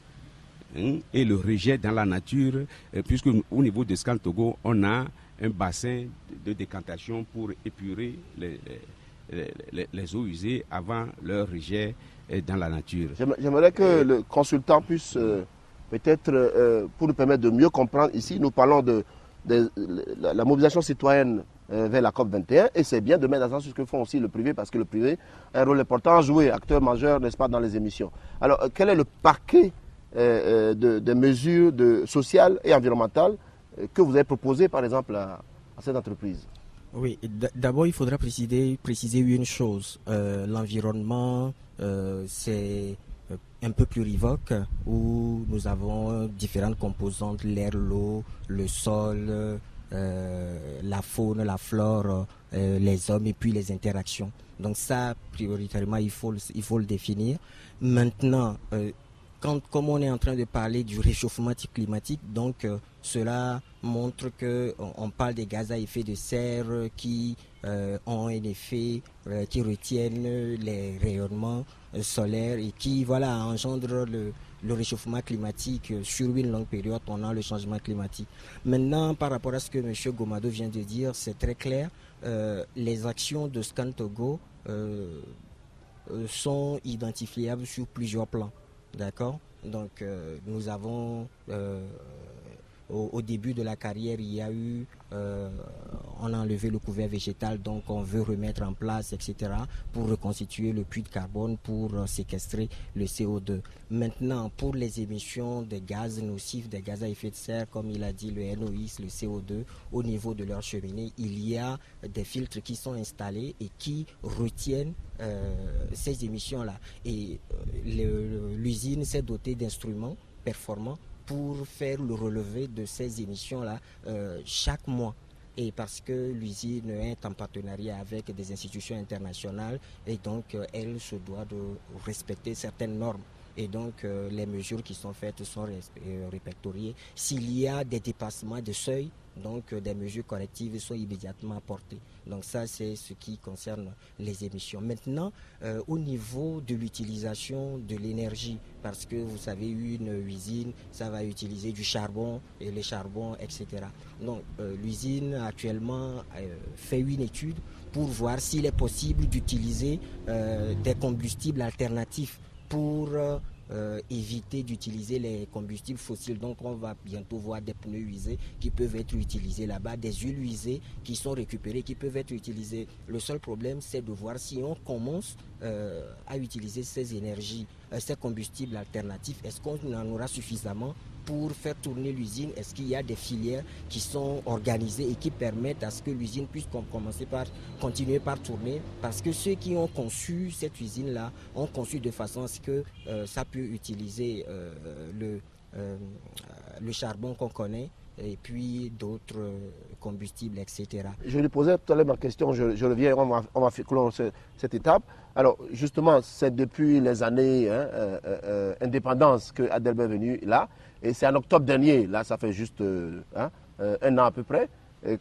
et le rejet dans la nature, puisque au niveau de Scan Togo, on a un bassin de décantation pour épurer les eaux usées avant leur rejet dans la nature. J'aimerais que le consultant puisse peut-être, pour nous permettre de mieux comprendre ici, nous parlons de la mobilisation citoyenne vers la COP21, et c'est bien de mettre l'accent sur ce que font aussi le privé, parce que le privé a un rôle important à jouer, acteur majeur, n'est-ce pas, dans les émissions. Alors, quel est le paquet de mesures sociales et environnementales que vous avez proposées, par exemple, à cette entreprise? Oui, d'abord, il faudra préciser une chose. L'environnement, c'est un peu plurivoque, où nous avons différentes composantes, l'air, l'eau, le sol, la faune, la flore, les hommes et puis les interactions. Donc ça, prioritairement, il faut le définir. Maintenant, comme on est en train de parler du réchauffement climatique, donc cela montre qu'on parle des gaz à effet de serre qui ont un effet, qui retiennent les rayonnements solaires et qui engendrent le réchauffement climatique sur une longue période pendant le changement climatique. Maintenant, par rapport à ce que M. Gomado vient de dire, c'est très clair. Les actions de Scan Togo sont identifiables sur plusieurs plans. D'accord? Donc, nous avons au début de la carrière, il y a eu, on a enlevé le couvert végétal, donc on veut remettre en place, etc., pour reconstituer le puits de carbone, pour séquestrer le CO2. Maintenant, pour les émissions de gaz nocifs, des gaz à effet de serre, comme il a dit, le NOx, le CO2, au niveau de leur cheminée, il y a des filtres qui sont installés et qui retiennent ces émissions-là. Et l'usine s'est dotée d'instruments performants pour faire le relevé de ces émissions-là chaque mois. Et parce que l'usine est en partenariat avec des institutions internationales et donc elle se doit de respecter certaines normes. Et donc les mesures qui sont faites sont répertoriées. S'il y a des dépassements de seuil, donc des mesures correctives sont immédiatement apportées. Donc ça, c'est ce qui concerne les émissions. Maintenant, au niveau de l'utilisation de l'énergie, parce que vous savez, une usine, ça va utiliser du charbon, et les charbons, etc. Donc l'usine actuellement fait une étude pour voir s'il est possible d'utiliser des combustibles alternatifs pour éviter d'utiliser les combustibles fossiles. Donc on va bientôt voir des pneus usés qui peuvent être utilisés là-bas, des huiles usées qui sont récupérées, qui peuvent être utilisées. Le seul problème, c'est de voir si on commence à utiliser ces énergies, ces combustibles alternatifs. Est-ce qu'on en aura suffisamment pour faire tourner l'usine? Est-ce qu'il y a des filières qui sont organisées et qui permettent à ce que l'usine puisse continuer par tourner? Parce que ceux qui ont conçu cette usine-là ont conçu de façon à ce que ça peut utiliser le charbon qu'on connaît et puis d'autres combustibles, etc. Je lui posais tout à l'heure ma question, je reviens, on va clore cette étape. Alors justement, c'est depuis les années indépendance que Adelbert est venu là. Et c'est en octobre dernier, là ça fait juste un an à peu près,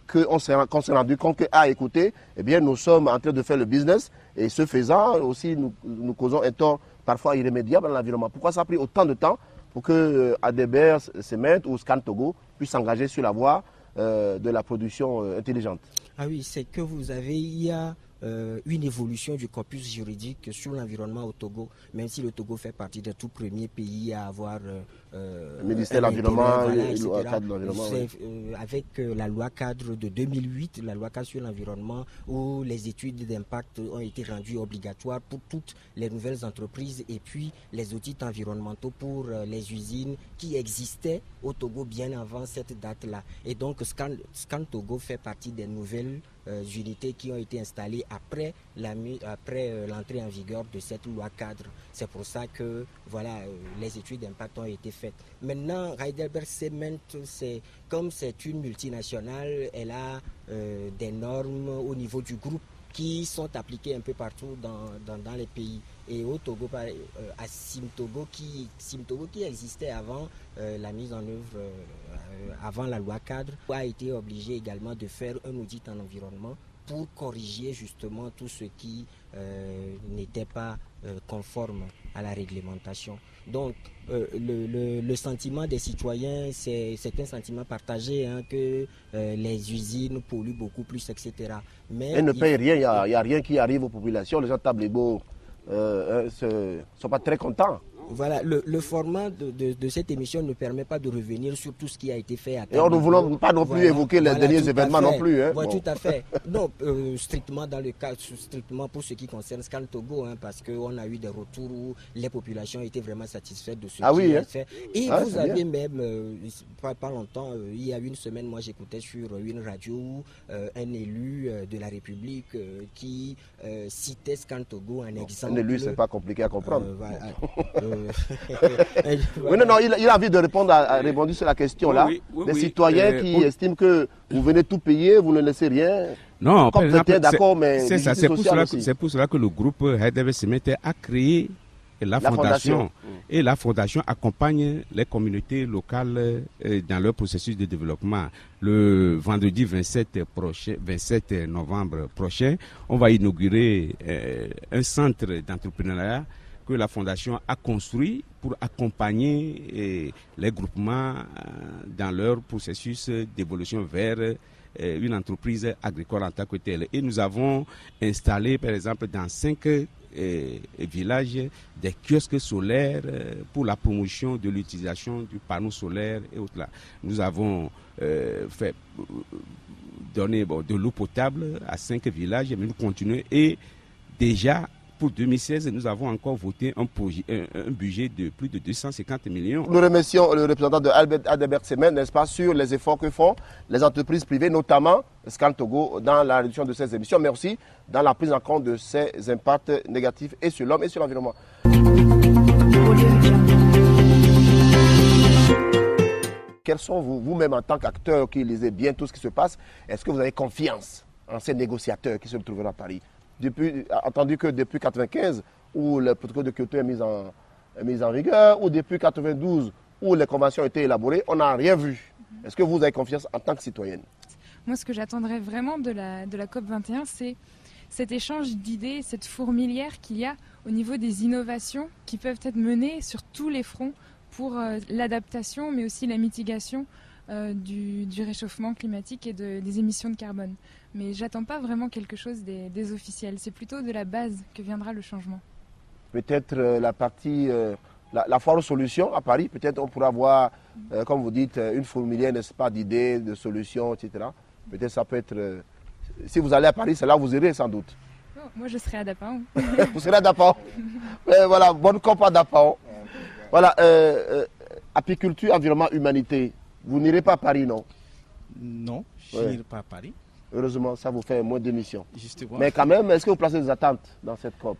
qu'on s'est rendu compte que, écoutez, eh bien, nous sommes en train de faire le business et ce faisant aussi, nous causons un tort parfois irrémédiable dans l'environnement. Pourquoi ça a pris autant de temps pour que Adelbert Cement ou Scan Togo puissent s'engager sur la voie de la production intelligente? Ah oui, c'est que il y a une évolution du corpus juridique sur l'environnement au Togo, même si le Togo fait partie des tout premiers pays à avoir le ministère de l'Environnement, loi cadre de l'environnement. Avec la loi cadre de 2008, la loi cadre sur l'environnement, où les études d'impact ont été rendues obligatoires pour toutes les nouvelles entreprises et puis les audits environnementaux pour les usines qui existaient au Togo bien avant cette date-là. Et donc Scan Togo fait partie des nouvelles unités qui ont été installées après l'entrée en vigueur de cette loi cadre. C'est pour ça que les études d'impact ont été faites. Maintenant, Heidelberg Cement, comme c'est une multinationale, elle a des normes au niveau du groupe qui sont appliquées un peu partout dans les pays. Et au Togo, à Simtogo qui existait avant la mise en œuvre, avant la loi cadre, a été obligé également de faire un audit en environnement pour corriger justement tout ce qui n'était pas conforme à la réglementation. Donc le sentiment des citoyens, c'est un sentiment partagé, que les usines polluent beaucoup plus, etc. Mais elles ne payent rien, il n'y a rien qui arrive aux populations, les gens tapent les beaux, ne sont pas très contents. Voilà, le format de cette émission ne permet pas de revenir sur tout ce qui a été fait à Et on ne voulons pas non plus évoquer les derniers événements non plus. Tout à fait. Non, strictement dans le cas, strictement pour ce qui concerne Scan Togo, parce qu'on a eu des retours où les populations étaient vraiment satisfaites de ce qui est fait. Et vous avez même, pas longtemps, il y a une semaine, moi j'écoutais sur une radio un élu de la République qui citait Scan Togo en exemple. Un élu, c'est pas compliqué à comprendre. Oui, non, il a envie de répondre sur la question là. Des citoyens qui estiment que vous venez tout payer, vous ne laissez rien. Non, comme d'accord, mais c'est pour cela que le groupe Heidelberg Cement a créé la fondation. Et la fondation accompagne les communautés locales dans leur processus de développement. Le vendredi 27 novembre prochain, on va inaugurer un centre d'entrepreneuriat que la Fondation a construit pour accompagner les groupements dans leur processus d'évolution vers une entreprise agricole en tant que telle. Et nous avons installé, par exemple, dans 5 villages des kiosques solaires pour la promotion de l'utilisation du panneau solaire et autres là. Nous avons donné de l'eau potable à 5 villages, mais nous continuons et déjà pour 2016, nous avons encore voté un budget de plus de 250 millions. Nous remercions le représentant de Adelbert Semen, n'est-ce pas, sur les efforts que font les entreprises privées, notamment Scan Togo, dans la réduction de ces émissions, mais aussi dans la prise en compte de ces impacts négatifs et sur l'homme et sur l'environnement. Quels sont vous-même en tant qu'acteur qui lisez bien tout ce qui se passe, est-ce que vous avez confiance en ces négociateurs qui se trouveront à Paris? Entendu que depuis 1995, où le protocole de Kyoto est mis en vigueur, ou depuis 1992, où les conventions ont été élaborées, on n'a rien vu. Est-ce que vous avez confiance en tant que citoyenne? Moi, ce que j'attendrais vraiment de la COP21, c'est cet échange d'idées, cette fourmilière qu'il y a au niveau des innovations qui peuvent être menées sur tous les fronts pour l'adaptation, mais aussi la mitigation du réchauffement climatique et des émissions de carbone. Mais j'attends pas vraiment quelque chose des officiels. C'est plutôt de la base que viendra le changement. Peut-être la partie, la foire aux solutions à Paris, peut-être on pourra avoir, comme vous dites, une fourmilière, n'est-ce pas, d'idées, de solutions, etc. Peut-être ça peut être... si vous allez à Paris, c'est là où vous irez sans doute. Oh, moi, je serai à Dapao. Vous serez à Dapao. Voilà, bonne COP à Dapao. Voilà, apiculture, environnement, humanité. Vous n'irez pas à Paris, non? Non, je n'irai pas à Paris. Heureusement, ça vous fait moins d'émissions. Justement. Mais quand même, est-ce que vous placez des attentes dans cette COP,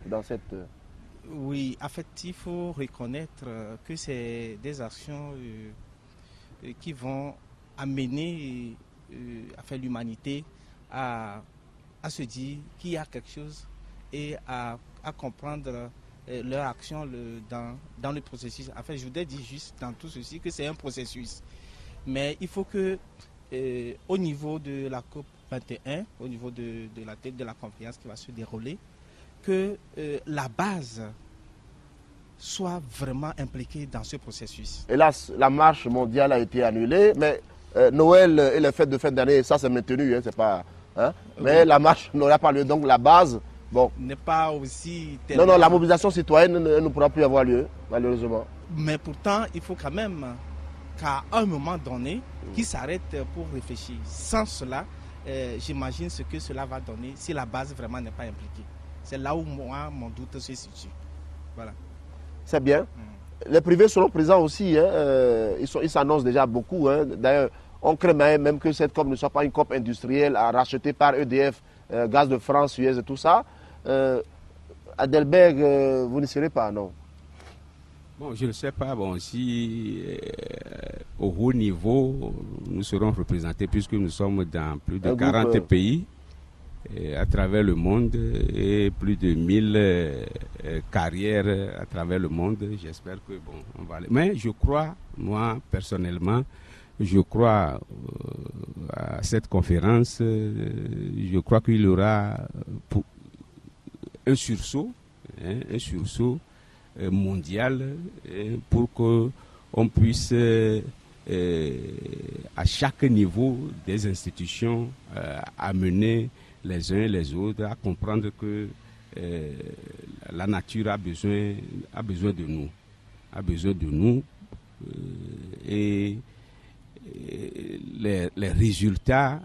Oui, en fait, il faut reconnaître que c'est des actions qui vont amener l'humanité à se dire qu'il y a quelque chose et à comprendre leur action dans le processus. En fait, je voudrais dire juste dans tout ceci que c'est un processus. Mais il faut que, au niveau de la COP 21, au niveau de la tête de la conférence qui va se dérouler, que la base soit vraiment impliquée dans ce processus. Hélas, la marche mondiale a été annulée, mais Noël et les fêtes de fin d'année, ça c'est maintenu, hein, c'est pas... Hein, mais la marche n'aura pas lieu, donc la base... Bon. N'est pas aussi... Non, la mobilisation citoyenne ne pourra plus avoir lieu, malheureusement. Mais pourtant, il faut quand même qu'à un moment donné, qu'ils s'arrêtent pour réfléchir. Sans cela, j'imagine ce que cela va donner si la base vraiment n'est pas impliquée. C'est là où moi, mon doute se situe. Voilà. C'est bien. Les privés seront présents aussi. Hein, ils s'annoncent déjà beaucoup. Hein. D'ailleurs, on craint même que cette COP ne soit pas une COP industrielle rachetée par EDF, Gaz de France, Suez et tout ça. Adelberg, vous n'y serez pas, non? Bon, je ne sais pas. Bon, si au haut niveau, nous serons représentés puisque nous sommes dans plus de 40 pays à travers le monde et plus de 1000 carrières à travers le monde. J'espère que bon, on va aller. Mais je crois, moi personnellement, je crois à cette conférence. Je crois qu'il y aura un sursaut mondial pour qu'on puisse à chaque niveau des institutions amener les uns et les autres à comprendre que la nature a besoin de nous, et les résultats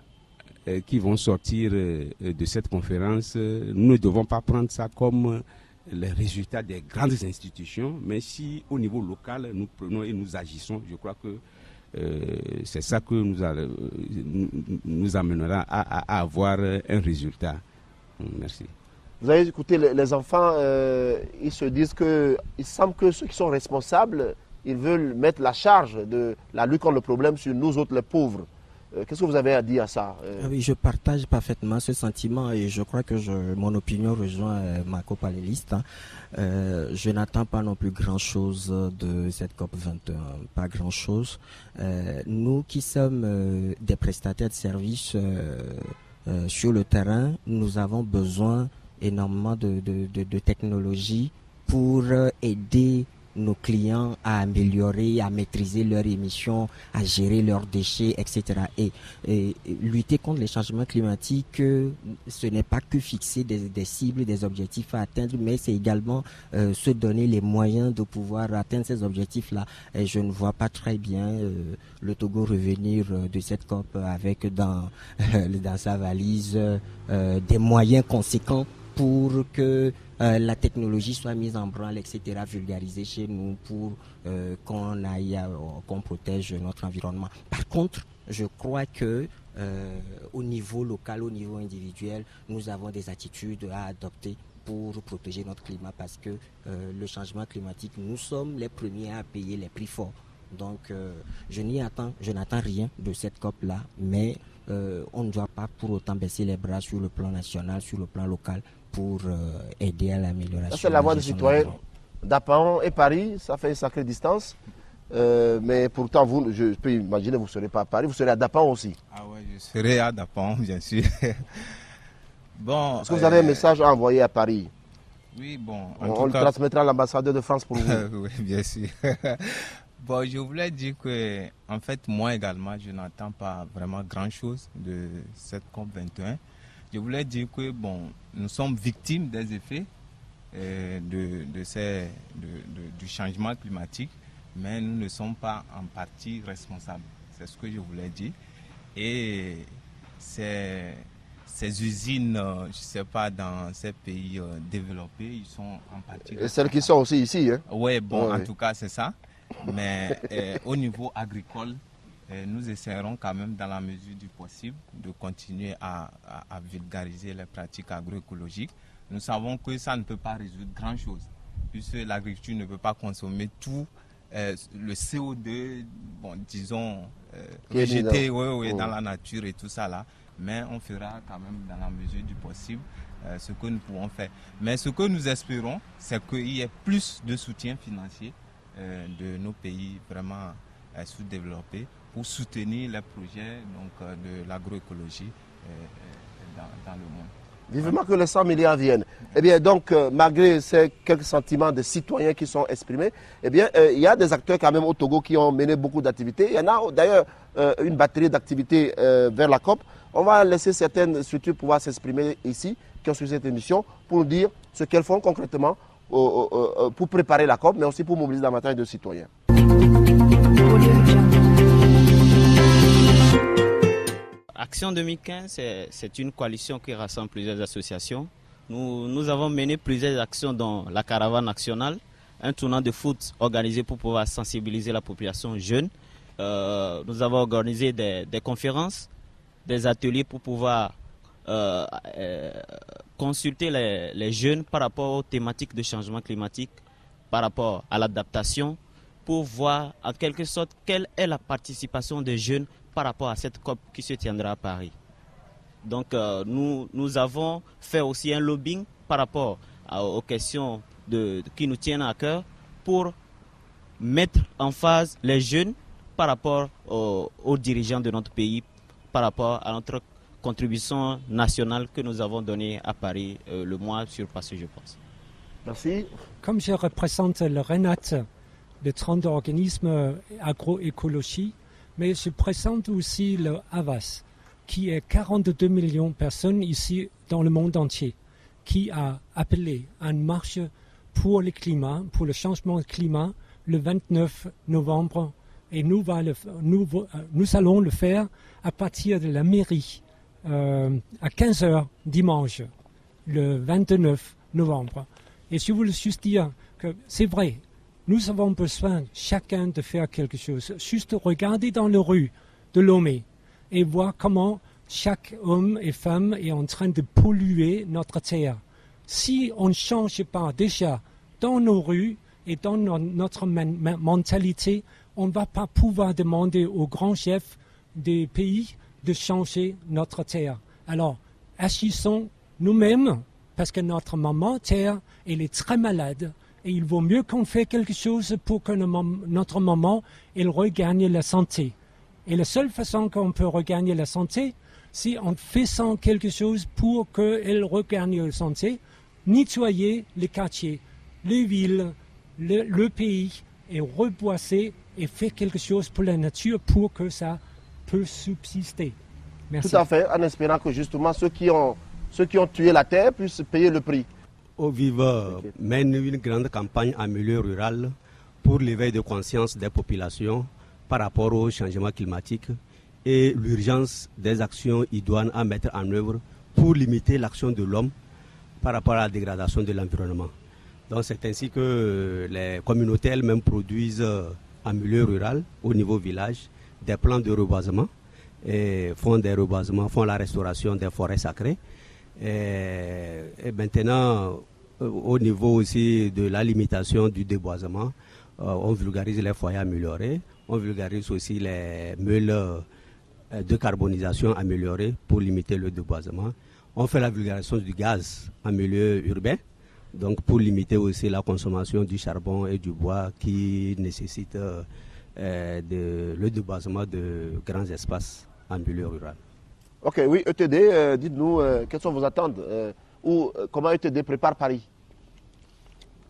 qui vont sortir de cette conférence, nous ne devons pas prendre ça comme les résultats des grandes institutions, mais si au niveau local nous prenons et nous agissons, je crois que c'est ça que nous amènera à avoir un résultat. Merci. Vous avez écouté les enfants, ils se disent il semble que ceux qui sont responsables, ils veulent mettre la charge de la lutte contre le problème sur nous autres les pauvres. Qu'est-ce que vous avez à dire à ça? Oui, je partage parfaitement ce sentiment et je crois que mon opinion rejoint ma copanéaliste. Je n'attends pas non plus grand-chose de cette COP21, pas grand-chose. Nous qui sommes des prestataires de services sur le terrain, nous avons besoin énormément de technologies pour aider nos clients à améliorer, à maîtriser leurs émissions, à gérer leurs déchets, etc. Et lutter contre les changements climatiques, ce n'est pas que fixer des cibles, des objectifs à atteindre, mais c'est également se donner les moyens de pouvoir atteindre ces objectifs-là. Et je ne vois pas très bien le Togo revenir de cette COP avec dans sa valise des moyens conséquents pour que la technologie soit mise en branle, etc., vulgarisée chez nous pour qu'on protège notre environnement. Par contre, je crois que au niveau local, au niveau individuel, nous avons des attitudes à adopter pour protéger notre climat parce que le changement climatique, nous sommes les premiers à payer les prix forts. Donc je n'attends rien de cette COP-là, mais on ne doit pas pour autant baisser les bras sur le plan national, sur le plan local pour aider à l'amélioration. Ça, c'est la voix des citoyens d'Apaon et Paris, ça fait une sacrée distance. Mais pourtant, vous, je peux imaginer, vous ne serez pas à Paris, vous serez à Dapaon aussi. Ah ouais, je serai à Dapaon, bien sûr. Bon, est-ce que vous avez un message à envoyer à Paris? Oui, bon. On le transmettra à l'ambassadeur de France pour vous. Oui, bien sûr. Bon, je voulais dire que, en fait, moi également, je n'attends pas vraiment grand-chose de cette COP21. Je voulais dire que, bon, nous sommes victimes des effets du changement climatique, mais nous ne sommes pas en partie responsables. C'est ce que je voulais dire. Et ces usines, je ne sais pas, dans ces pays développés, ils sont en partie... Et celles qui sont aussi ici, hein? Oui, bon, en tout cas, c'est ça. Mais au niveau agricole, nous essaierons quand même, dans la mesure du possible, de continuer à vulgariser les pratiques agroécologiques. Nous savons que ça ne peut pas résoudre grand-chose, puisque l'agriculture ne peut pas consommer tout le CO2, bon, disons, rejeté dans la nature et tout ça là. Mais on fera quand même, dans la mesure du possible, ce que nous pouvons faire. Mais ce que nous espérons, c'est qu'il y ait plus de soutien financier de nos pays vraiment sous-développés pour soutenir les projets de l'agroécologie dans le monde. Vivement que les 100 milliards viennent. Eh bien, donc, malgré ces quelques sentiments de citoyens qui sont exprimés, eh bien, il y a des acteurs quand même au Togo qui ont mené beaucoup d'activités. Il y en a d'ailleurs une batterie d'activités vers la COP. On va laisser certaines structures pouvoir s'exprimer ici, qui ont suivi cette émission, pour nous dire ce qu'elles font concrètement pour préparer la COP, mais aussi pour mobiliser davantage de citoyens. Action 2015, c'est une coalition qui rassemble plusieurs associations. Nous avons mené plusieurs actions dans la caravane nationale, un tournoi de foot organisé pour pouvoir sensibiliser la population jeune. Nous avons organisé des conférences, des ateliers pour pouvoir consulter les jeunes par rapport aux thématiques de changement climatique, par rapport à l'adaptation, pour voir en quelque sorte quelle est la participation des jeunes par rapport à cette COP qui se tiendra à Paris. Donc nous avons fait aussi un lobbying par rapport aux questions qui nous tiennent à cœur pour mettre en phase les jeunes par rapport aux dirigeants de notre pays, par rapport à notre contribution nationale que nous avons donnée à Paris le mois surpassé, je pense. Merci. Comme je représente le RENAT, le 30 organismes agroécologie, mais je présente aussi le HAVAS, qui est 42 millions de personnes ici dans le monde entier, qui a appelé à une marche pour le climat, pour le changement de climat, le 29 novembre. Et nous allons le faire à partir de la mairie, à 15h dimanche, le 29 novembre. Et je voulais juste dire que c'est vrai, nous avons besoin chacun de faire quelque chose. Juste regarder dans la rue de Lomé et voir comment chaque homme et femme est en train de polluer notre terre. Si on ne change pas déjà dans nos rues et dans notre mentalité, on ne va pas pouvoir demander aux grands chefs des pays de changer notre terre. Alors, agissons nous-mêmes, parce que notre maman terre, elle est très malade. Et il vaut mieux qu'on fasse quelque chose pour que notre maman, elle regagne la santé. Et la seule façon qu'on peut regagner la santé, c'est en faisant quelque chose pour qu'elle regagne la santé, nettoyer les quartiers, les villes, le pays est reboisé et fait quelque chose pour la nature pour que ça peut subsister. Merci. Tout à fait, en espérant que justement ceux qui ont tué la terre puissent payer le prix. Au Viva mène une grande campagne en milieu rural pour l'éveil de conscience des populations par rapport au changement climatique et l'urgence des actions idoines à mettre en œuvre pour limiter l'action de l'homme par rapport à la dégradation de l'environnement. Donc c'est ainsi que les communautés elles-mêmes produisent en milieu rural, au niveau village, des plans de reboisement et font des reboisements, font la restauration des forêts sacrées. Et maintenant, au niveau aussi de la limitation du déboisement, on vulgarise les foyers améliorés, on vulgarise aussi les meules de carbonisation améliorées pour limiter le déboisement. On fait la vulgarisation du gaz en milieu urbain, donc pour limiter aussi la consommation du charbon et du bois qui nécessite le déboisement de grands espaces en milieu rural. Ok, oui, ETD, dites-nous quelles sont vos attentes ou comment ETD prépare Paris?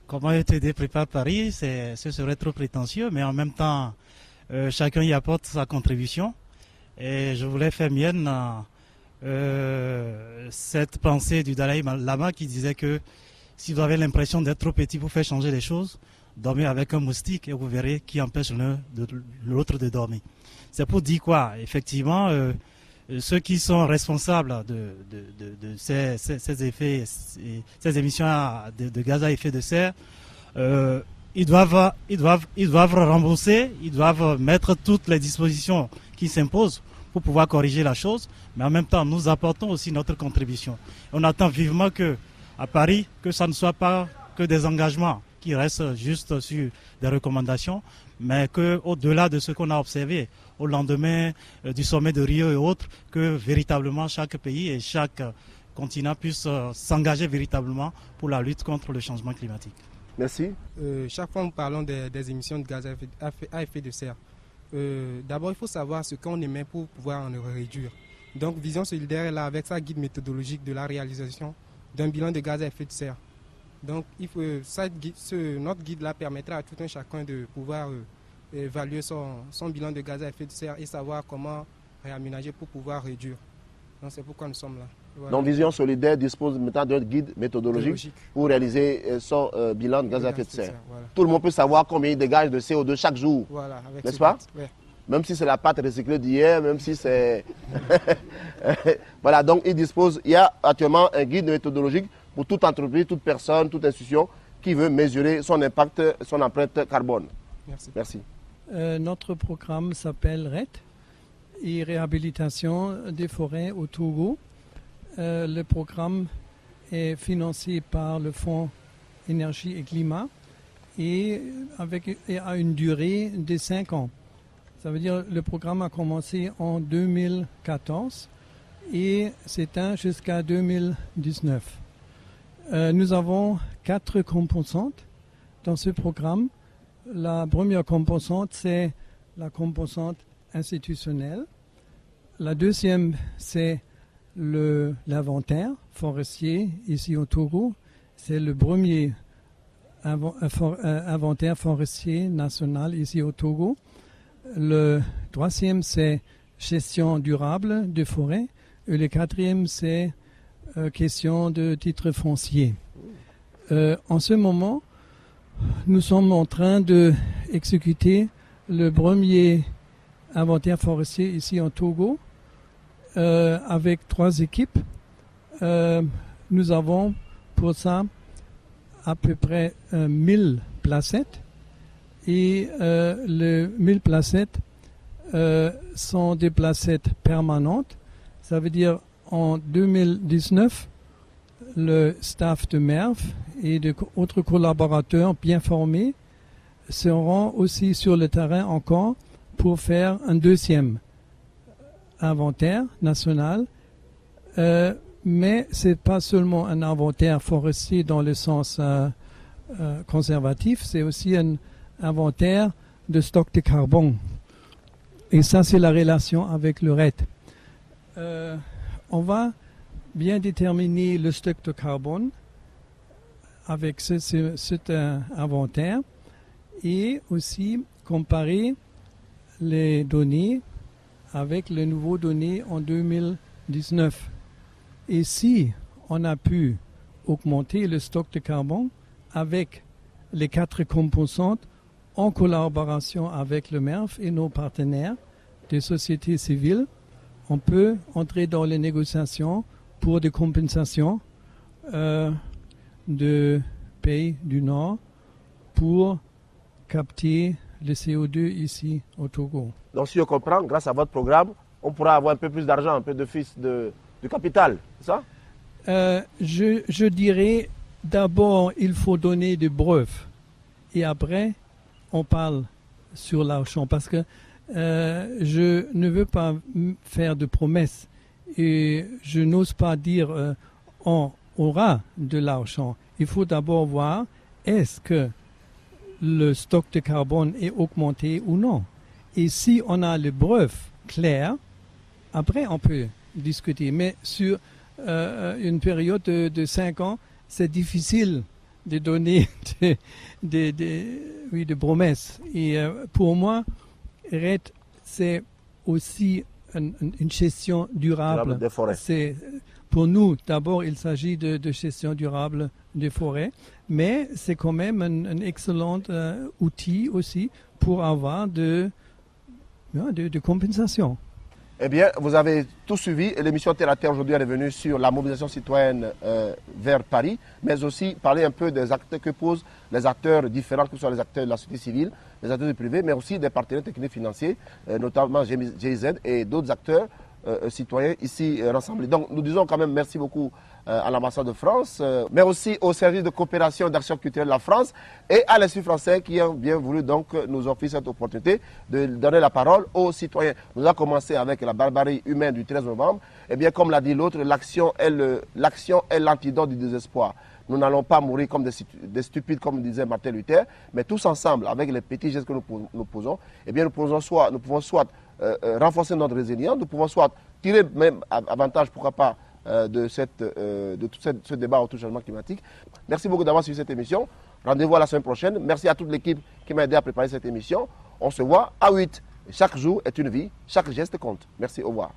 Comment ETD prépare Paris, ce serait trop prétentieux, mais en même temps, chacun y apporte sa contribution. Et je voulais faire mienne cette pensée du Dalai Lama qui disait que si vous avez l'impression d'être trop petit pour faire changer les choses, dormez avec un moustique et vous verrez qui empêche l'autre de dormir. C'est pour dire quoi? Effectivement, ceux qui sont responsables de ces effets, ces émissions de gaz à effet de serre, ils doivent rembourser, ils doivent mettre toutes les dispositions qui s'imposent pour pouvoir corriger la chose, mais en même temps, nous apportons aussi notre contribution. On attend vivement à Paris, que ça ne soit pas que des engagements qui restent juste sur des recommandations, mais qu'au-delà de ce qu'on a observé au lendemain du sommet de Rio et autres, que véritablement chaque pays et chaque continent puisse s'engager véritablement pour la lutte contre le changement climatique. Merci. Chaque fois nous parlons des émissions de gaz à effet de serre. D'abord, il faut savoir ce qu'on émet pour pouvoir en réduire. Donc, Vision Solidaire est là avec sa guide méthodologique de la réalisation d'un bilan de gaz à effet de serre. Donc, notre guide-là permettra à tout un chacun de pouvoir évaluer son bilan de gaz à effet de serre et savoir comment réaménager pour pouvoir réduire. Donc, c'est pourquoi nous sommes là. Voilà. Donc, Vision Solidaire dispose maintenant d'un guide méthodologique pour réaliser son bilan de gaz à effet de serre. Voilà. Tout le monde peut savoir combien il dégage de CO2 chaque jour, voilà, n'est-ce pas? Ouais. Même si c'est la pâte recyclée d'hier, même si c'est... Voilà, donc il y a actuellement un guide méthodologique pour toute entreprise, toute personne, toute institution qui veut mesurer son impact, son empreinte carbone. Merci. Merci. Notre programme s'appelle RET, et réhabilitation des forêts au Togo. Le programme est financé par le Fonds Énergie et Climat et a une durée de 5 ans. Ça veut dire que le programme a commencé en 2014 et s'éteint jusqu'à 2019. Nous avons 4 composantes dans ce programme. La première composante, c'est la composante institutionnelle. La deuxième, c'est l'inventaire forestier ici au Togo. C'est le premier inventaire forestier national ici au Togo. Le troisième, c'est gestion durable des forêts. Et le quatrième, c'est question de titre foncier. En ce moment, nous sommes en train d'exécuter le premier inventaire forestier ici en Togo avec 3 équipes. Nous avons pour ça à peu près 1000 placettes. Et les 1000 placettes sont des placettes permanentes. Ça veut dire en 2019, le staff de MERV et d'autres collaborateurs bien formés seront aussi sur le terrain encore pour faire un deuxième inventaire national. Mais ce n'est pas seulement un inventaire forestier dans le sens conservatif, c'est aussi un inventaire de stock de carbone. Et ça, c'est la relation avec le RET. On va bien déterminer le stock de carbone avec cet inventaire. et aussi comparer les données avec les nouveaux données en 2019. Et si on a pu augmenter le stock de carbone avec les 4 composantes en collaboration avec le MERF et nos partenaires des sociétés civiles, on peut entrer dans les négociations pour des compensations de pays du Nord pour capter le CO2 ici au Togo. Donc si je comprends, grâce à votre programme, on pourra avoir un peu plus d'argent, un peu de capital, c'est ça? Je dirais d'abord il faut donner des preuves et après on parle sur l'argent parce que je ne veux pas faire de promesses et je n'ose pas dire on aura de l'argent. Il faut d'abord voir est-ce que le stock de carbone est augmenté ou non. Et si on a les preuves claires, après on peut discuter. Mais sur une période de 5 ans, c'est difficile de donner des promesses. Et pour moi, RED, c'est aussi une gestion durable des forêts. Pour nous, d'abord, il s'agit de gestion durable des forêts, mais c'est quand même un excellent outil aussi pour avoir de compensation. Eh bien, vous avez tout suivi et l'émission Terre à Terre aujourd'hui est revenue sur la mobilisation citoyenne vers Paris, mais aussi parler un peu des actes que posent les acteurs différents, que ce soit les acteurs de la société civile, les acteurs du privé, mais aussi des partenaires techniques financiers, notamment GIZ et d'autres acteurs citoyens ici rassemblés. Donc nous disons quand même merci beaucoup à l'ambassade de France, mais aussi au service de coopération et d'action culturelle de la France et à l'Institut français qui ont bien voulu donc nous offrir cette opportunité de donner la parole aux citoyens. Nous avons commencé avec la barbarie humaine du 13 novembre. Et bien comme l'a dit l'autre, l'action est l'antidote du désespoir. Nous n'allons pas mourir comme des stupides, comme disait Martin Luther, mais tous ensemble, avec les petits gestes que nous posons, eh bien nous pouvons soit renforcer notre résilience, nous pouvons soit tirer même avantage, pourquoi pas, de tout ce débat autour du changement climatique. Merci beaucoup d'avoir suivi cette émission. Rendez-vous à la semaine prochaine. Merci à toute l'équipe qui m'a aidé à préparer cette émission. On se voit à 8. Chaque jour est une vie, chaque geste compte. Merci, au revoir.